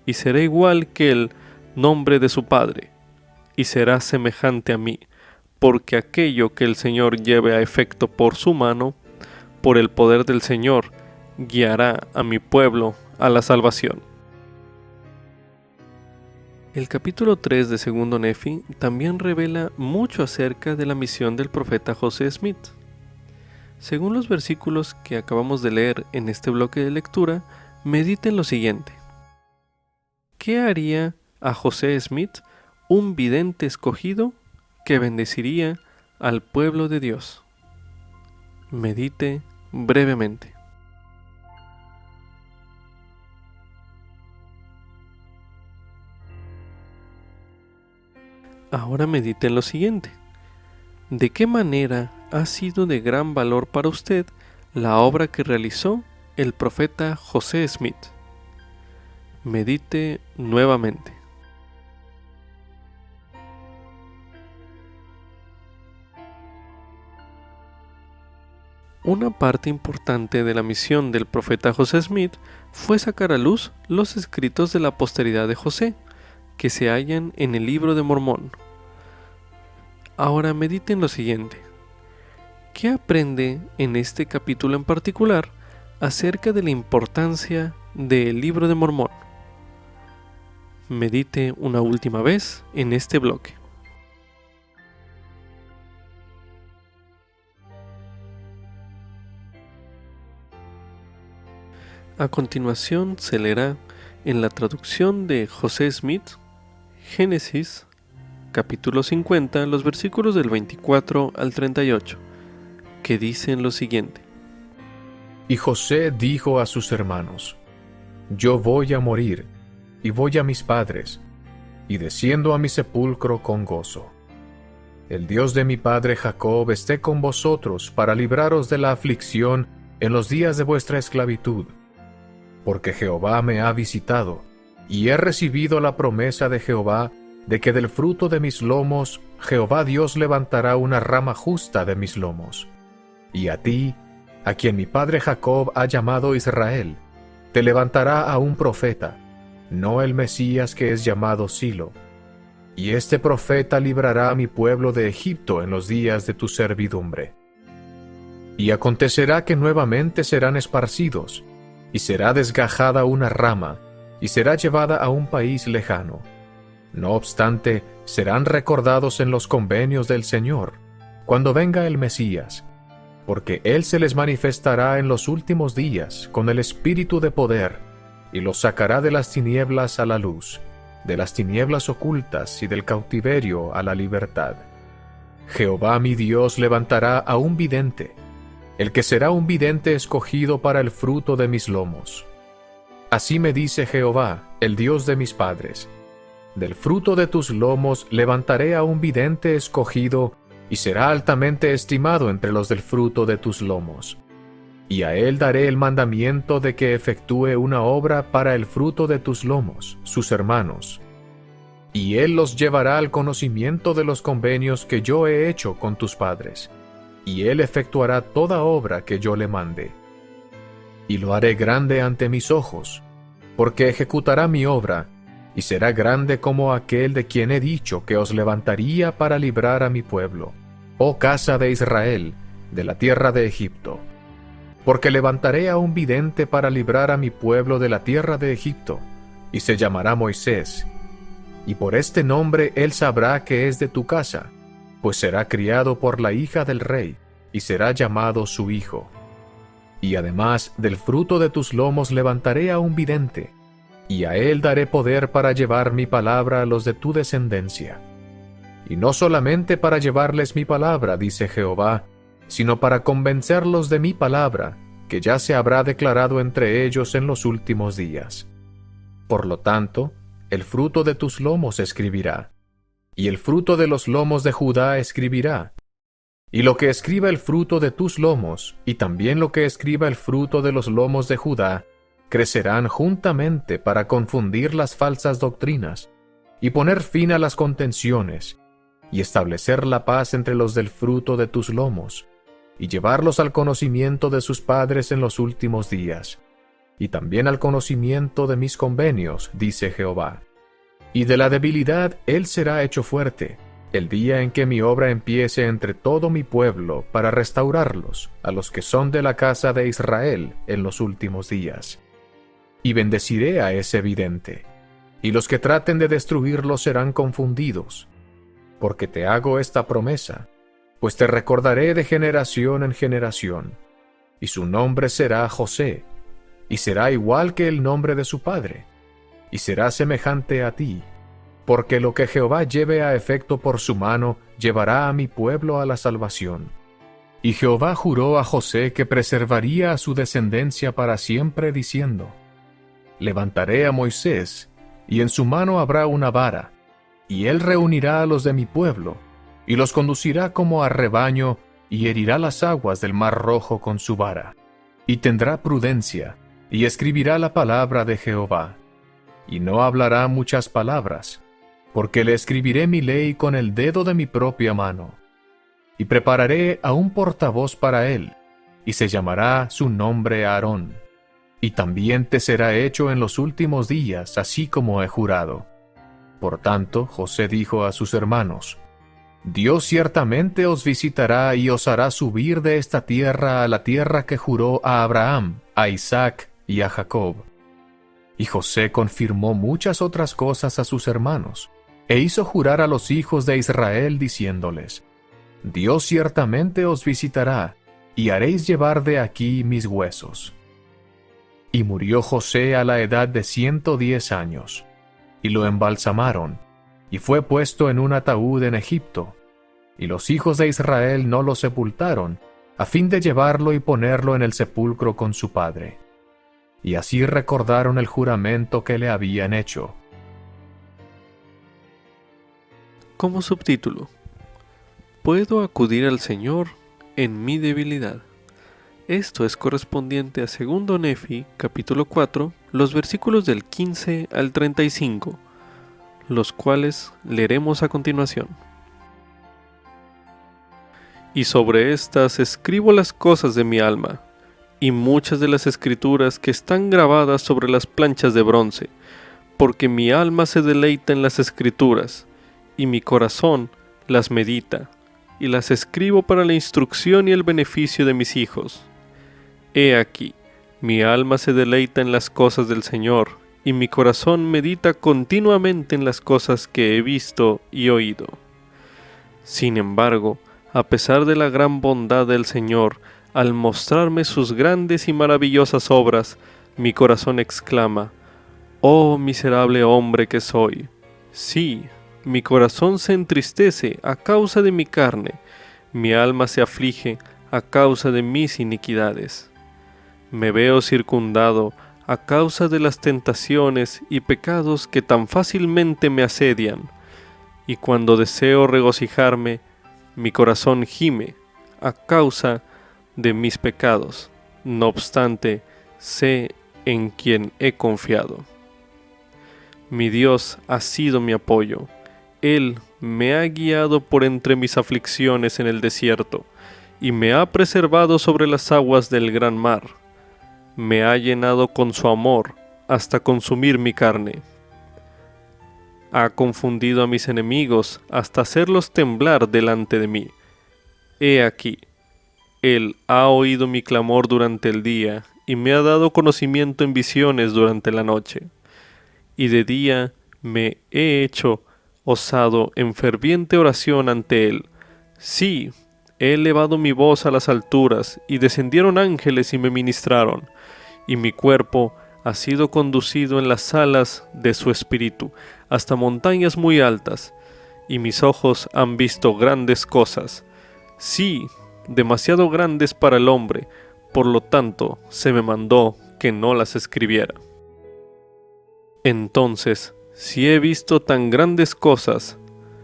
y será igual que el nombre de su padre, y será semejante a mí, porque aquello que el Señor lleve a efecto por su mano, por el poder del Señor, guiará a mi pueblo a la salvación. El capítulo 3 de Segundo Nefi también revela mucho acerca de la misión del profeta José Smith. Según los versículos que acabamos de leer en este bloque de lectura, mediten lo siguiente. ¿Qué haría a José Smith, un vidente escogido que bendeciría al pueblo de Dios? Medite brevemente. Ahora mediten lo siguiente. ¿De qué manera ha sido de gran valor para usted la obra que realizó el profeta José Smith? Medite nuevamente. Una parte importante de la misión del profeta José Smith fue sacar a luz los escritos de la posteridad de José, que se hallan en el Libro de Mormón. Ahora mediten lo siguiente. ¿Qué aprende en este capítulo en particular acerca de la importancia del Libro de Mormón? Medite una última vez en este bloque. A continuación se leerá en la traducción de José Smith, Génesis, capítulo 50, los versículos del 24 al 38, que dicen lo siguiente. Y José dijo a sus hermanos: Yo voy a morir, y voy a mis padres, y desciendo a mi sepulcro con gozo. El Dios de mi padre Jacob esté con vosotros para libraros de la aflicción en los días de vuestra esclavitud. Porque Jehová me ha visitado, y he recibido la promesa de Jehová de que del fruto de mis lomos Jehová Dios levantará una rama justa de mis lomos. Y a ti, a quien mi padre Jacob ha llamado Israel, te levantará a un profeta, no el Mesías que es llamado Silo. Y este profeta librará a mi pueblo de Egipto en los días de tu servidumbre. Y acontecerá que nuevamente serán esparcidos, y será desgajada una rama, y será llevada a un país lejano. No obstante, serán recordados en los convenios del Señor, cuando venga el Mesías, porque Él se les manifestará en los últimos días con el espíritu de poder, y los sacará de las tinieblas a la luz, de las tinieblas ocultas y del cautiverio a la libertad. Jehová mi Dios levantará a un vidente, el que será un vidente escogido para el fruto de mis lomos. Así me dice Jehová, el Dios de mis padres: del fruto de tus lomos levantaré a un vidente escogido, y será altamente estimado entre los del fruto de tus lomos. Y a él daré el mandamiento de que efectúe una obra para el fruto de tus lomos, sus hermanos. Y él los llevará al conocimiento de los convenios que yo he hecho con tus padres, y él efectuará toda obra que yo le mande. Y lo haré grande ante mis ojos, porque ejecutará mi obra, y será grande como aquel de quien he dicho que os levantaría para librar a mi pueblo, oh casa de Israel, de la tierra de Egipto. Porque levantaré a un vidente para librar a mi pueblo de la tierra de Egipto, y se llamará Moisés. Y por este nombre él sabrá que es de tu casa, pues será criado por la hija del rey, y será llamado su hijo. Y además del fruto de tus lomos levantaré a un vidente, y a él daré poder para llevar mi palabra a los de tu descendencia. Y no solamente para llevarles mi palabra, dice Jehová, sino para convencerlos de mi palabra, que ya se habrá declarado entre ellos en los últimos días. Por lo tanto, el fruto de tus lomos escribirá, y el fruto de los lomos de Judá escribirá, y lo que escriba el fruto de tus lomos, y también lo que escriba el fruto de los lomos de Judá, crecerán juntamente para confundir las falsas doctrinas, y poner fin a las contenciones, y establecer la paz entre los del fruto de tus lomos, y llevarlos al conocimiento de sus padres en los últimos días, y también al conocimiento de mis convenios, dice Jehová. Y de la debilidad él será hecho fuerte, el día en que mi obra empiece entre todo mi pueblo para restaurarlos, a los que son de la casa de Israel, en los últimos días. Y bendeciré a ese vidente, y los que traten de destruirlo serán confundidos, porque te hago esta promesa, pues te recordaré de generación en generación, y su nombre será José, y será igual que el nombre de su padre, y será semejante a ti, porque lo que Jehová lleve a efecto por su mano llevará a mi pueblo a la salvación. Y Jehová juró a José que preservaría a su descendencia para siempre, diciendo: levantaré a Moisés, y en su mano habrá una vara, y él reunirá a los de mi pueblo, y los conducirá como a rebaño, y herirá las aguas del mar rojo con su vara, y tendrá prudencia, y escribirá la palabra de Jehová, y no hablará muchas palabras, porque le escribiré mi ley con el dedo de mi propia mano, y prepararé a un portavoz para él, y se llamará su nombre Aarón, y también te será hecho en los últimos días, así como he jurado. Por tanto, José dijo a sus hermanos: Dios ciertamente os visitará y os hará subir de esta tierra a la tierra que juró a Abraham, a Isaac y a Jacob. Y José confirmó muchas otras cosas a sus hermanos, e hizo jurar a los hijos de Israel diciéndoles: Dios ciertamente os visitará, y haréis llevar de aquí mis huesos. Y murió José a la edad de 110 años, y lo embalsamaron, y fue puesto en un ataúd en Egipto, y los hijos de Israel no lo sepultaron, a fin de llevarlo y ponerlo en el sepulcro con su padre. Y así recordaron el juramento que le habían hecho. Como subtítulo: Puedo acudir al Señor en mi debilidad. Esto es correspondiente a 2 Nefi, capítulo 4, los versículos del 15 al 35, los cuales leeremos a continuación. y sobre éstas escribo las cosas de mi alma, y muchas de las escrituras que están grabadas sobre las planchas de bronce, porque mi alma se deleita en las escrituras, y mi corazón las medita, y las escribo para la instrucción y el beneficio de mis hijos. He aquí, mi alma se deleita en las cosas del Señor, y mi corazón medita continuamente en las cosas que he visto y oído. Sin embargo, a pesar de la gran bondad del Señor, al mostrarme sus grandes y maravillosas obras, mi corazón exclama: «Oh miserable hombre que soy». Sí, mi corazón se entristece a causa de mi carne, mi alma se aflige a causa de mis iniquidades. Me veo circundado a causa de las tentaciones y pecados que tan fácilmente me asedian, y cuando deseo regocijarme, mi corazón gime a causa de mis pecados. No obstante, sé en quien he confiado. Mi Dios ha sido mi apoyo. Él me ha guiado por entre mis aflicciones en el desierto, y me ha preservado sobre las aguas del gran mar. Me ha llenado con su amor hasta consumir mi carne. Ha confundido a mis enemigos hasta hacerlos temblar delante de mí. He aquí, Él ha oído mi clamor durante el día, y me ha dado conocimiento en visiones durante la noche. Y de día me he hecho osado en ferviente oración ante Él. Sí, he elevado mi voz a las alturas, y descendieron ángeles y me ministraron, y mi cuerpo ha sido conducido en las alas de su espíritu hasta montañas muy altas, y mis ojos han visto grandes cosas, sí, demasiado grandes para el hombre, por lo tanto se me mandó que no las escribiera. Entonces, si he visto tan grandes cosas,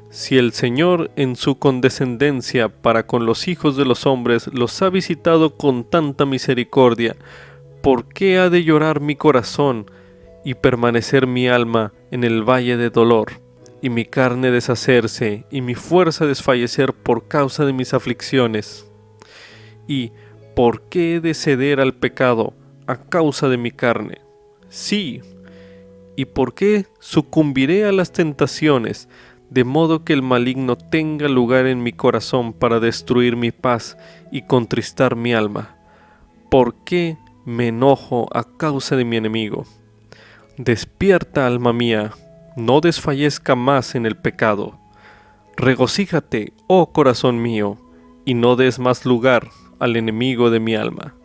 si el Señor en su condescendencia para con los hijos de los hombres los ha visitado con tanta misericordia, ¿por qué ha de llorar mi corazón y permanecer mi alma en el valle de dolor, y mi carne deshacerse y mi fuerza desfallecer por causa de mis aflicciones? ¿Y por qué he de ceder al pecado a causa de mi carne? Sí, ¿y por qué sucumbiré a las tentaciones, de modo que el maligno tenga lugar en mi corazón para destruir mi paz y contristar mi alma? ¿Por qué me enojo a causa de mi enemigo? Despierta, alma mía, no desfallezca más en el pecado. Regocíjate, oh corazón mío, y no des más lugar al enemigo de mi alma.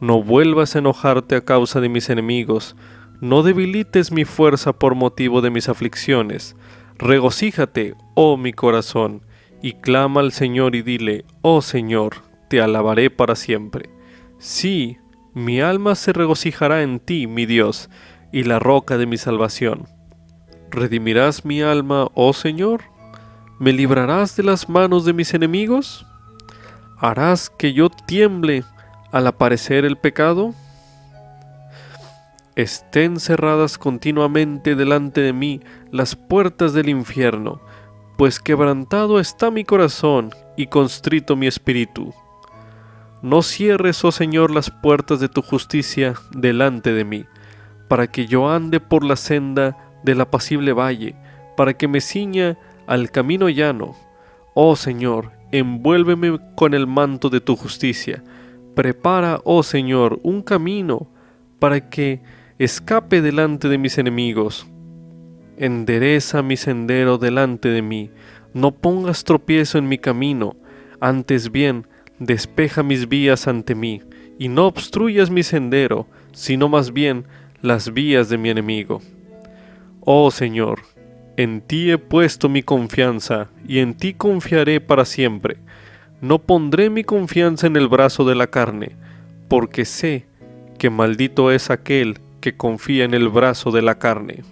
No vuelvas a enojarte a causa de mis enemigos, no debilites mi fuerza por motivo de mis aflicciones. Regocíjate, oh mi corazón, y clama al Señor y dile: oh Señor, te alabaré para siempre. Sí, mi alma se regocijará en ti, mi Dios, y la roca de mi salvación. ¿Redimirás mi alma, oh Señor? ¿Me librarás de las manos de mis enemigos? ¿Harás que yo tiemble al aparecer el pecado? Estén cerradas continuamente delante de mí las puertas del infierno, pues quebrantado está mi corazón y constrito mi espíritu. No cierres, oh Señor, las puertas de tu justicia delante de mí, para que yo ande por la senda del apacible valle, para que me ciña al camino llano. Oh Señor, envuélveme con el manto de tu justicia. Prepara, oh Señor, un camino para que escape delante de mis enemigos. Endereza mi sendero delante de mí. No pongas tropiezo en mi camino, antes bien, despeja mis vías ante mí, y no obstruyas mi sendero, sino más bien las vías de mi enemigo. Oh Señor, en ti he puesto mi confianza, y en ti confiaré para siempre. No pondré mi confianza en el brazo de la carne, porque sé que maldito es aquel que confía en el brazo de la carne.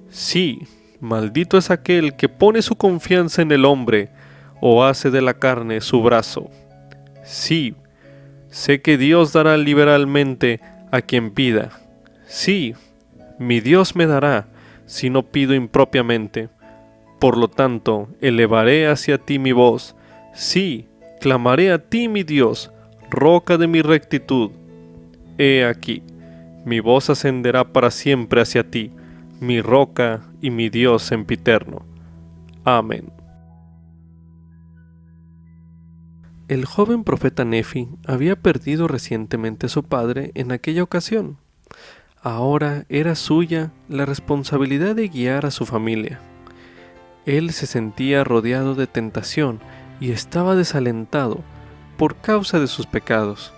Sí, maldito es aquel que pone su confianza en el hombre, o hace de la carne su brazo. Sí, sé que Dios dará liberalmente a quien pida. Sí, mi Dios me dará, si no pido impropiamente. Por lo tanto, elevaré hacia ti mi voz. Sí, clamaré a ti, mi Dios, roca de mi rectitud. He aquí, mi voz ascenderá para siempre hacia ti, mi roca y mi Dios sempiterno. Amén. El joven profeta Nefi había perdido recientemente a su padre en aquella ocasión. Ahora era suya la responsabilidad de guiar a su familia. Él se sentía rodeado de tentación y estaba desalentado por causa de sus pecados.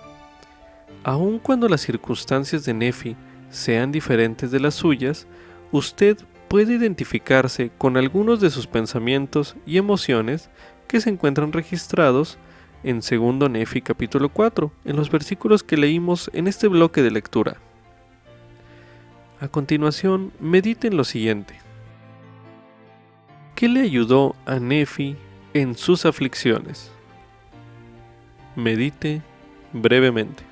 Aun cuando las circunstancias de Nefi sean diferentes de las suyas, usted puede identificarse con algunos de sus pensamientos y emociones que se encuentran registrados en 2 Nefi capítulo 4, en los versículos que leímos en este bloque de lectura. A continuación, medite en lo siguiente. ¿Qué le ayudó a Nefi en sus aflicciones? Medite brevemente.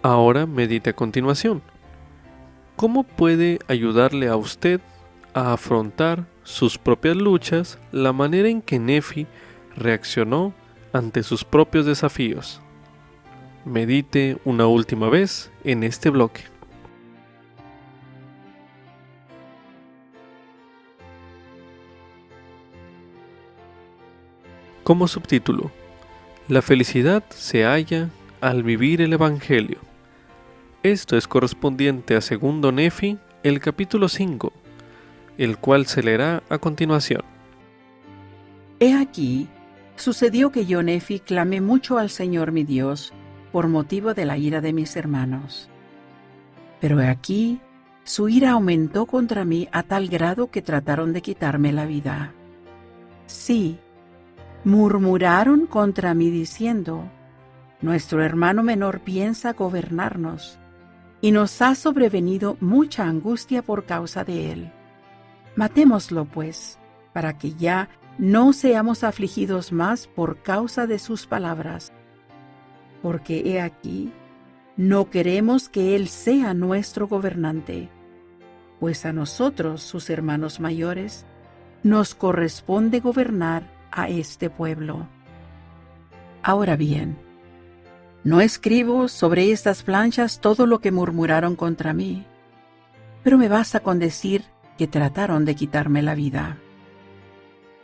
Ahora medite a continuación. ¿Cómo puede ayudarle a usted a afrontar sus propias luchas la manera en que Nefi reaccionó ante sus propios desafíos? Medite una última vez en este bloque. Como subtítulo, la felicidad se halla al vivir el Evangelio. Esto es correspondiente a 2 Nefi, el capítulo 5, el cual se leerá a continuación. He aquí, sucedió que yo, Nefi, clamé mucho al Señor mi Dios, por motivo de la ira de mis hermanos. Pero he aquí, su ira aumentó contra mí a tal grado que trataron de quitarme la vida. Sí, murmuraron contra mí diciendo, nuestro hermano menor piensa gobernarnos, y nos ha sobrevenido mucha angustia por causa de él. Matémoslo, pues, para que ya no seamos afligidos más por causa de sus palabras. Porque he aquí, no queremos que él sea nuestro gobernante, pues a nosotros, sus hermanos mayores, nos corresponde gobernar a este pueblo. Ahora bien, no escribo sobre estas planchas todo lo que murmuraron contra mí, pero me basta con decir que trataron de quitarme la vida.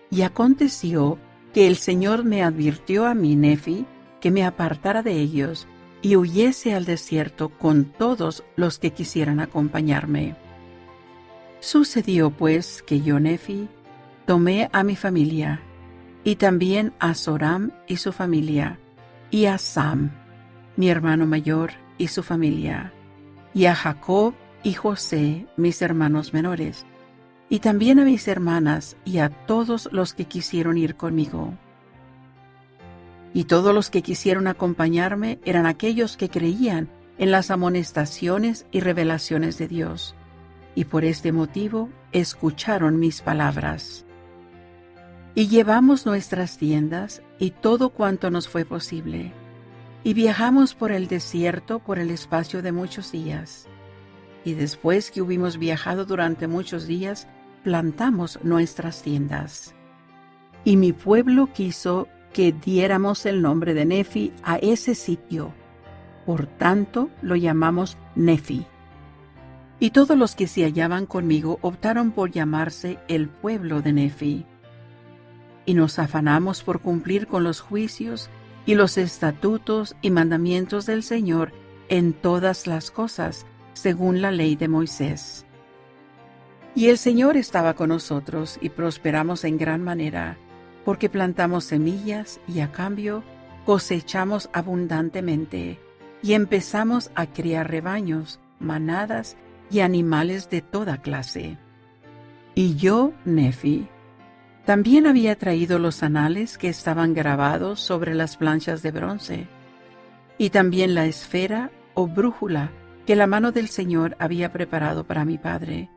Y aconteció que el Señor me advirtió a mí, Nefi, que me apartara de ellos y huyese al desierto con todos los que quisieran acompañarme. Sucedió pues que yo, Nefi, tomé a mi familia, y también a Zoram y su familia, y a Sam, mi hermano mayor y su familia, y a Jacob y José, mis hermanos menores, y también a mis hermanas y a todos los que quisieron ir conmigo. Y todos los que quisieron acompañarme eran aquellos que creían en las amonestaciones y revelaciones de Dios, y por este motivo escucharon mis palabras. Y llevamos nuestras tiendas y todo cuanto nos fue posible, y viajamos por el desierto por el espacio de muchos días. Y después que hubimos viajado durante muchos días, plantamos nuestras tiendas. Y mi pueblo quiso que diéramos el nombre de Nefi a ese sitio. Por tanto, lo llamamos Nefi. Y todos los que se hallaban conmigo optaron por llamarse el pueblo de Nefi. Y nos afanamos por cumplir con los juicios y los estatutos y mandamientos del Señor en todas las cosas, según la ley de Moisés. Y el Señor estaba con nosotros y prosperamos en gran manera, porque plantamos semillas y a cambio cosechamos abundantemente, y empezamos a criar rebaños, manadas y animales de toda clase. Y yo, Nefi, también había traído los anales que estaban grabados sobre las planchas de bronce, y también la esfera o brújula que la mano del Señor había preparado para mi padre,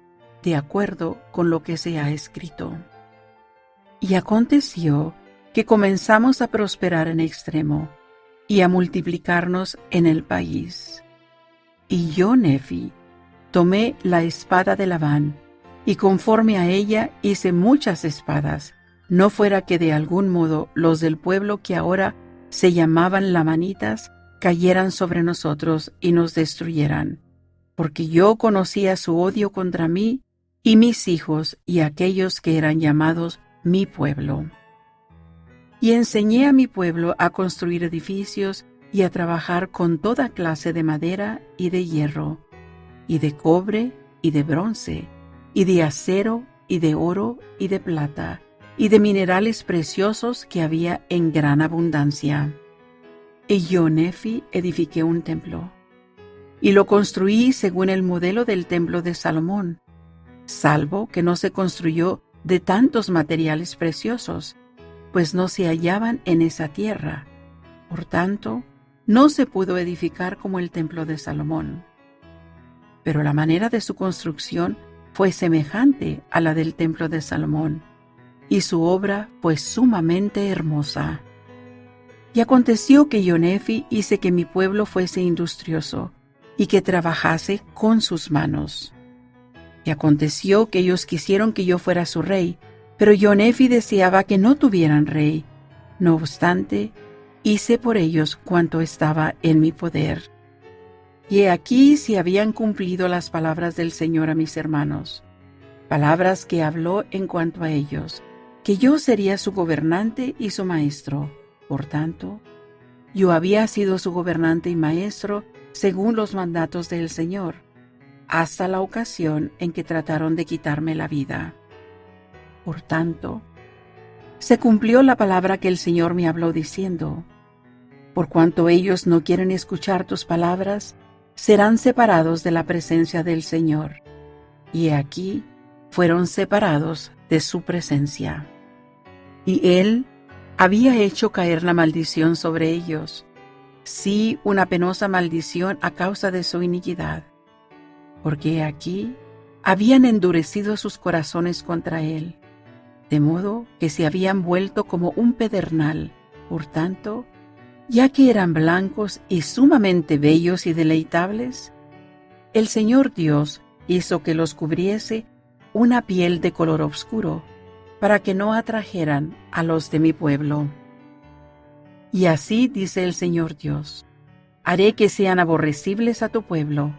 de acuerdo con lo que se ha escrito. Y aconteció que comenzamos a prosperar en extremo, y a multiplicarnos en el país. Y yo, Nefi, tomé la espada de Labán, Y conforme a ella hice muchas espadas, no fuera que de algún modo los del pueblo que ahora se llamaban lamanitas cayeran sobre nosotros y nos destruyeran, porque yo conocía su odio contra mí y mis hijos y aquellos que eran llamados mi pueblo. Y enseñé a mi pueblo a construir edificios y a trabajar con toda clase de madera y de hierro, y de cobre y de bronce, y de acero y de oro y de plata, y de minerales preciosos que había en gran abundancia. Y yo, Nefi, edifiqué un templo, y lo construí según el modelo del templo de Salomón, salvo que no se construyó de tantos materiales preciosos, pues no se hallaban en esa tierra. Por tanto, no se pudo edificar como el templo de Salomón. Pero la manera de su construcción fue semejante a la del templo de Salomón, y su obra fue sumamente hermosa. Y aconteció que yo, Nefi, hice que mi pueblo fuese industrioso, y que trabajase con sus manos. Y aconteció que ellos quisieron que yo fuera su rey, pero yo, Nefi, deseaba que no tuvieran rey. No obstante, hice por ellos cuanto estaba en mi poder. Y he aquí se habían cumplido las palabras del Señor a mis hermanos, palabras que habló en cuanto a ellos, que yo sería su gobernante y su maestro. Por tanto, yo había sido su gobernante y maestro según los mandatos del Señor, hasta la ocasión en que trataron de quitarme la vida. Por tanto, se cumplió la palabra que el Señor me habló diciendo: por cuanto ellos no quieren escuchar tus palabras, serán separados de la presencia del Señor. Y he aquí, fueron separados de su presencia. Y Él había hecho caer la maldición sobre ellos, sí, una penosa maldición a causa de su iniquidad, porque he aquí, habían endurecido sus corazones contra Él, de modo que se habían vuelto como un pedernal. Por tanto, ya que eran blancos y sumamente bellos y deleitables, el Señor Dios hizo que los cubriese una piel de color oscuro, para que no atrajeran a los de mi pueblo. Y así dice el Señor Dios: haré que sean aborrecibles a tu pueblo,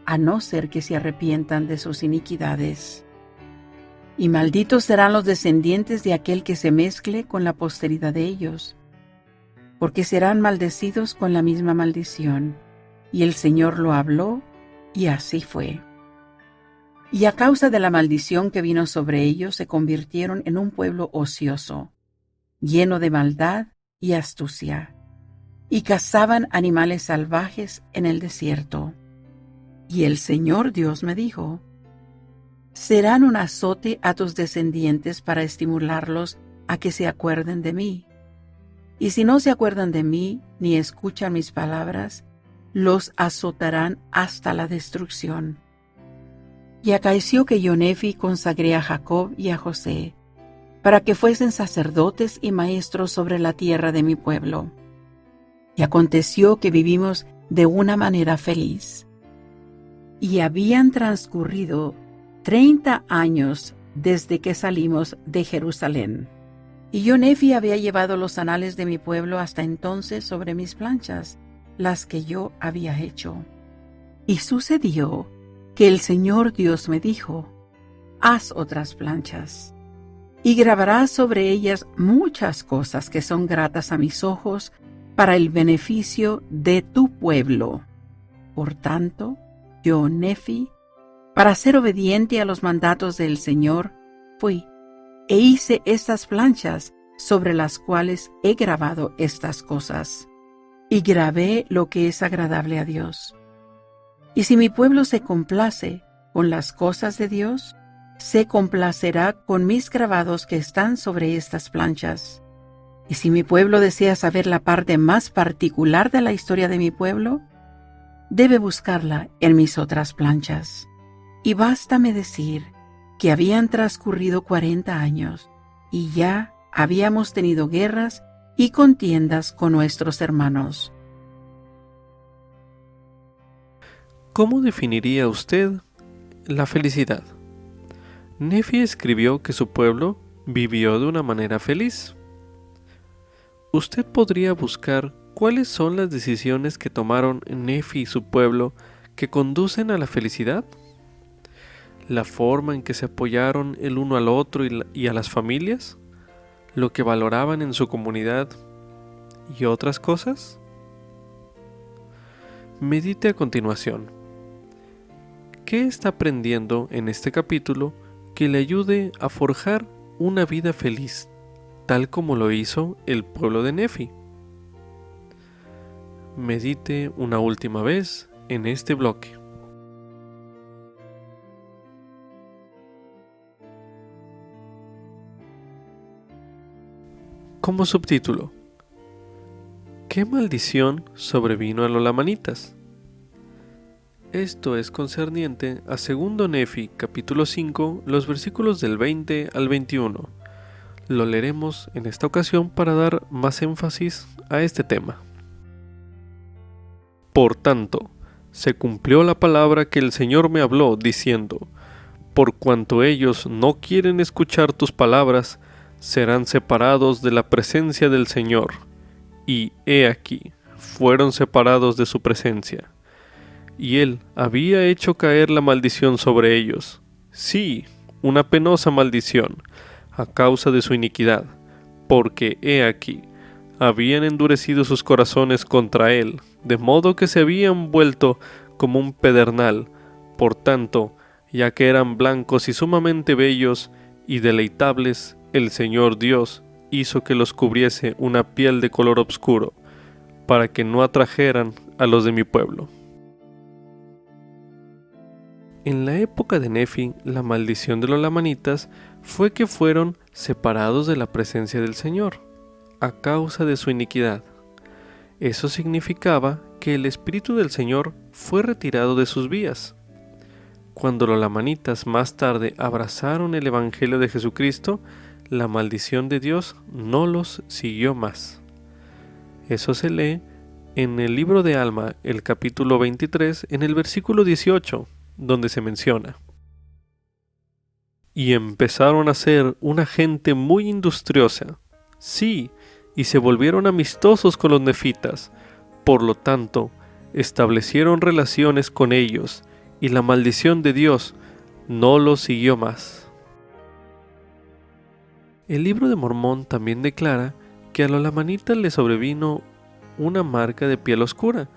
a no ser que se arrepientan de sus iniquidades. Y malditos serán los descendientes de aquel que se mezcle con la posteridad de ellos, porque serán maldecidos con la misma maldición. Y el Señor lo habló, y así fue. Y a causa de la maldición que vino sobre ellos, se convirtieron en un pueblo ocioso, lleno de maldad y astucia, y cazaban animales salvajes en el desierto. Y el Señor Dios me dijo: serán un azote a tus descendientes para estimularlos a que se acuerden de mí. Y si no se acuerdan de mí, ni escuchan mis palabras, los azotarán hasta la destrucción. Y acaeció que yo, Nefi, consagré a Jacob y a José, para que fuesen sacerdotes y maestros sobre la tierra de mi pueblo. Y aconteció que vivimos de una manera feliz. Y habían transcurrido 30 años desde que salimos de Jerusalén. Y yo, Nefi, había llevado los anales de mi pueblo hasta entonces sobre mis planchas, las que yo había hecho. Y sucedió que el Señor Dios me dijo: haz otras planchas, y grabarás sobre ellas muchas cosas que son gratas a mis ojos para el beneficio de tu pueblo. Por tanto, yo, Nefi, para ser obediente a los mandatos del Señor, fui e hice estas planchas sobre las cuales he grabado estas cosas, y grabé lo que es agradable a Dios. Y si mi pueblo se complace con las cosas de Dios, se complacerá con mis grabados que están sobre estas planchas. Y si mi pueblo desea saber la parte más particular de la historia de mi pueblo, debe buscarla en mis otras planchas. Y bástame decir que habían transcurrido 40 años, y ya habíamos tenido guerras y contiendas con nuestros hermanos. ¿Cómo definiría usted la felicidad? Nefi escribió que su pueblo vivió de una manera feliz. Usted podría buscar cuáles son las decisiones que tomaron Nefi y su pueblo que conducen a la felicidad. La forma en que se apoyaron el uno al otro y a las familias, lo que valoraban en su comunidad y otras cosas. Medite a continuación. ¿Qué está aprendiendo en este capítulo que le ayude a forjar una vida feliz, tal como lo hizo el pueblo de Nefi? Medite una última vez en este bloque. Como subtítulo: ¿qué maldición sobrevino a los lamanitas? Esto es concerniente a 2 Nefi, capítulo 5, los versículos del 20 al 21. Lo leeremos en esta ocasión para dar más énfasis a este tema. Por tanto, se cumplió la palabra que el Señor me habló, diciendo: por cuanto ellos no quieren escuchar tus palabras, serán separados de la presencia del Señor. Y he aquí, fueron separados de su presencia. Y él había hecho caer la maldición sobre ellos, sí, una penosa maldición, a causa de su iniquidad, porque he aquí, habían endurecido sus corazones contra él, de modo que se habían vuelto como un pedernal. Por tanto, ya que eran blancos y sumamente bellos y deleitables, el Señor Dios hizo que los cubriese una piel de color oscuro, para que no atrajeran a los de mi pueblo. En la época de Nefi, la maldición de los lamanitas fue que fueron separados de la presencia del Señor, a causa de su iniquidad. Eso significaba que el Espíritu del Señor fue retirado de sus vías. Cuando los lamanitas más tarde abrazaron el Evangelio de Jesucristo, la maldición de Dios no los siguió más. Eso se lee en el libro de Alma, el capítulo 23, en el versículo 18, donde se menciona: y empezaron a ser una gente muy industriosa, sí, y se volvieron amistosos con los nefitas, por lo tanto, establecieron relaciones con ellos, y la maldición de Dios no los siguió más. El libro de Mormón también declara que a los lamanitas les sobrevino una marca de piel oscura,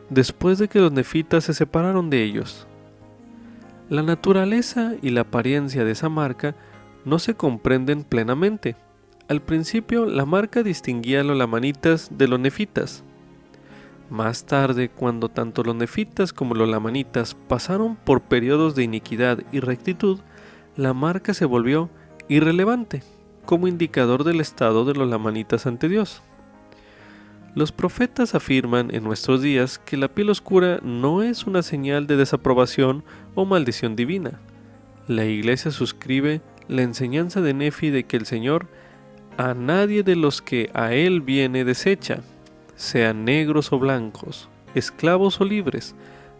después de que los nefitas se separaron de ellos. La naturaleza y la apariencia de esa marca no se comprenden plenamente. Al principio, la marca distinguía a los lamanitas de los nefitas. Más tarde, cuando tanto los nefitas como los lamanitas pasaron por periodos de iniquidad y rectitud, la marca se volvió irrelevante, como indicador del estado de los lamanitas ante Dios. Los profetas afirman en nuestros días que la piel oscura no es una señal de desaprobación o maldición divina. La Iglesia suscribe la enseñanza de Nefi de que el Señor a nadie de los que a Él viene desecha, sean negros o blancos, esclavos o libres,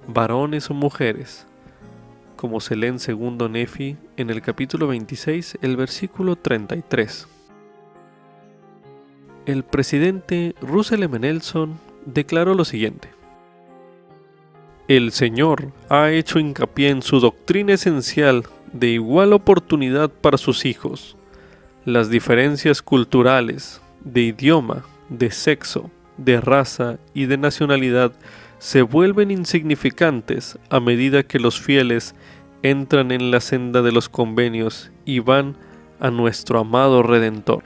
varones o mujeres, como se lee en 2 Nefi en el capítulo 26, el versículo 33. El presidente Russell M. Nelson declaró lo siguiente: el Señor ha hecho hincapié en su doctrina esencial de igual oportunidad para sus hijos. Las diferencias culturales, de idioma, de sexo, de raza y de nacionalidad se vuelven insignificantes a medida que los fieles entran en la senda de los convenios y van a nuestro amado Redentor.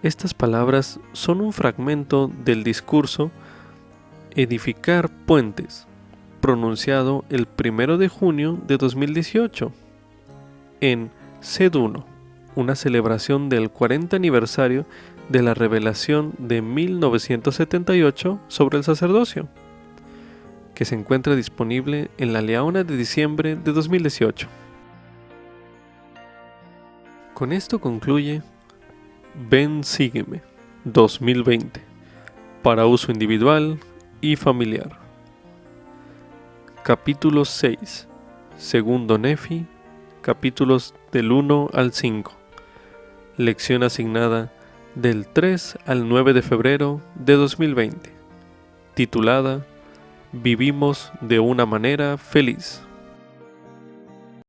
Estas palabras son un fragmento del discurso Edificar Puentes, pronunciado el 1 de junio de 2018 en CED1, una celebración del 40 aniversario de la revelación de 1978 sobre el sacerdocio, que se encuentra disponible en la Leona de diciembre de 2018. Con esto concluye Ven Sígueme 2020 para uso individual y familiar. Capítulo 6. Segundo Nefi, capítulos del 1 al 5. Lección asignada del 3 al 9 de febrero de 2020. Titulada Vivimos de una manera feliz.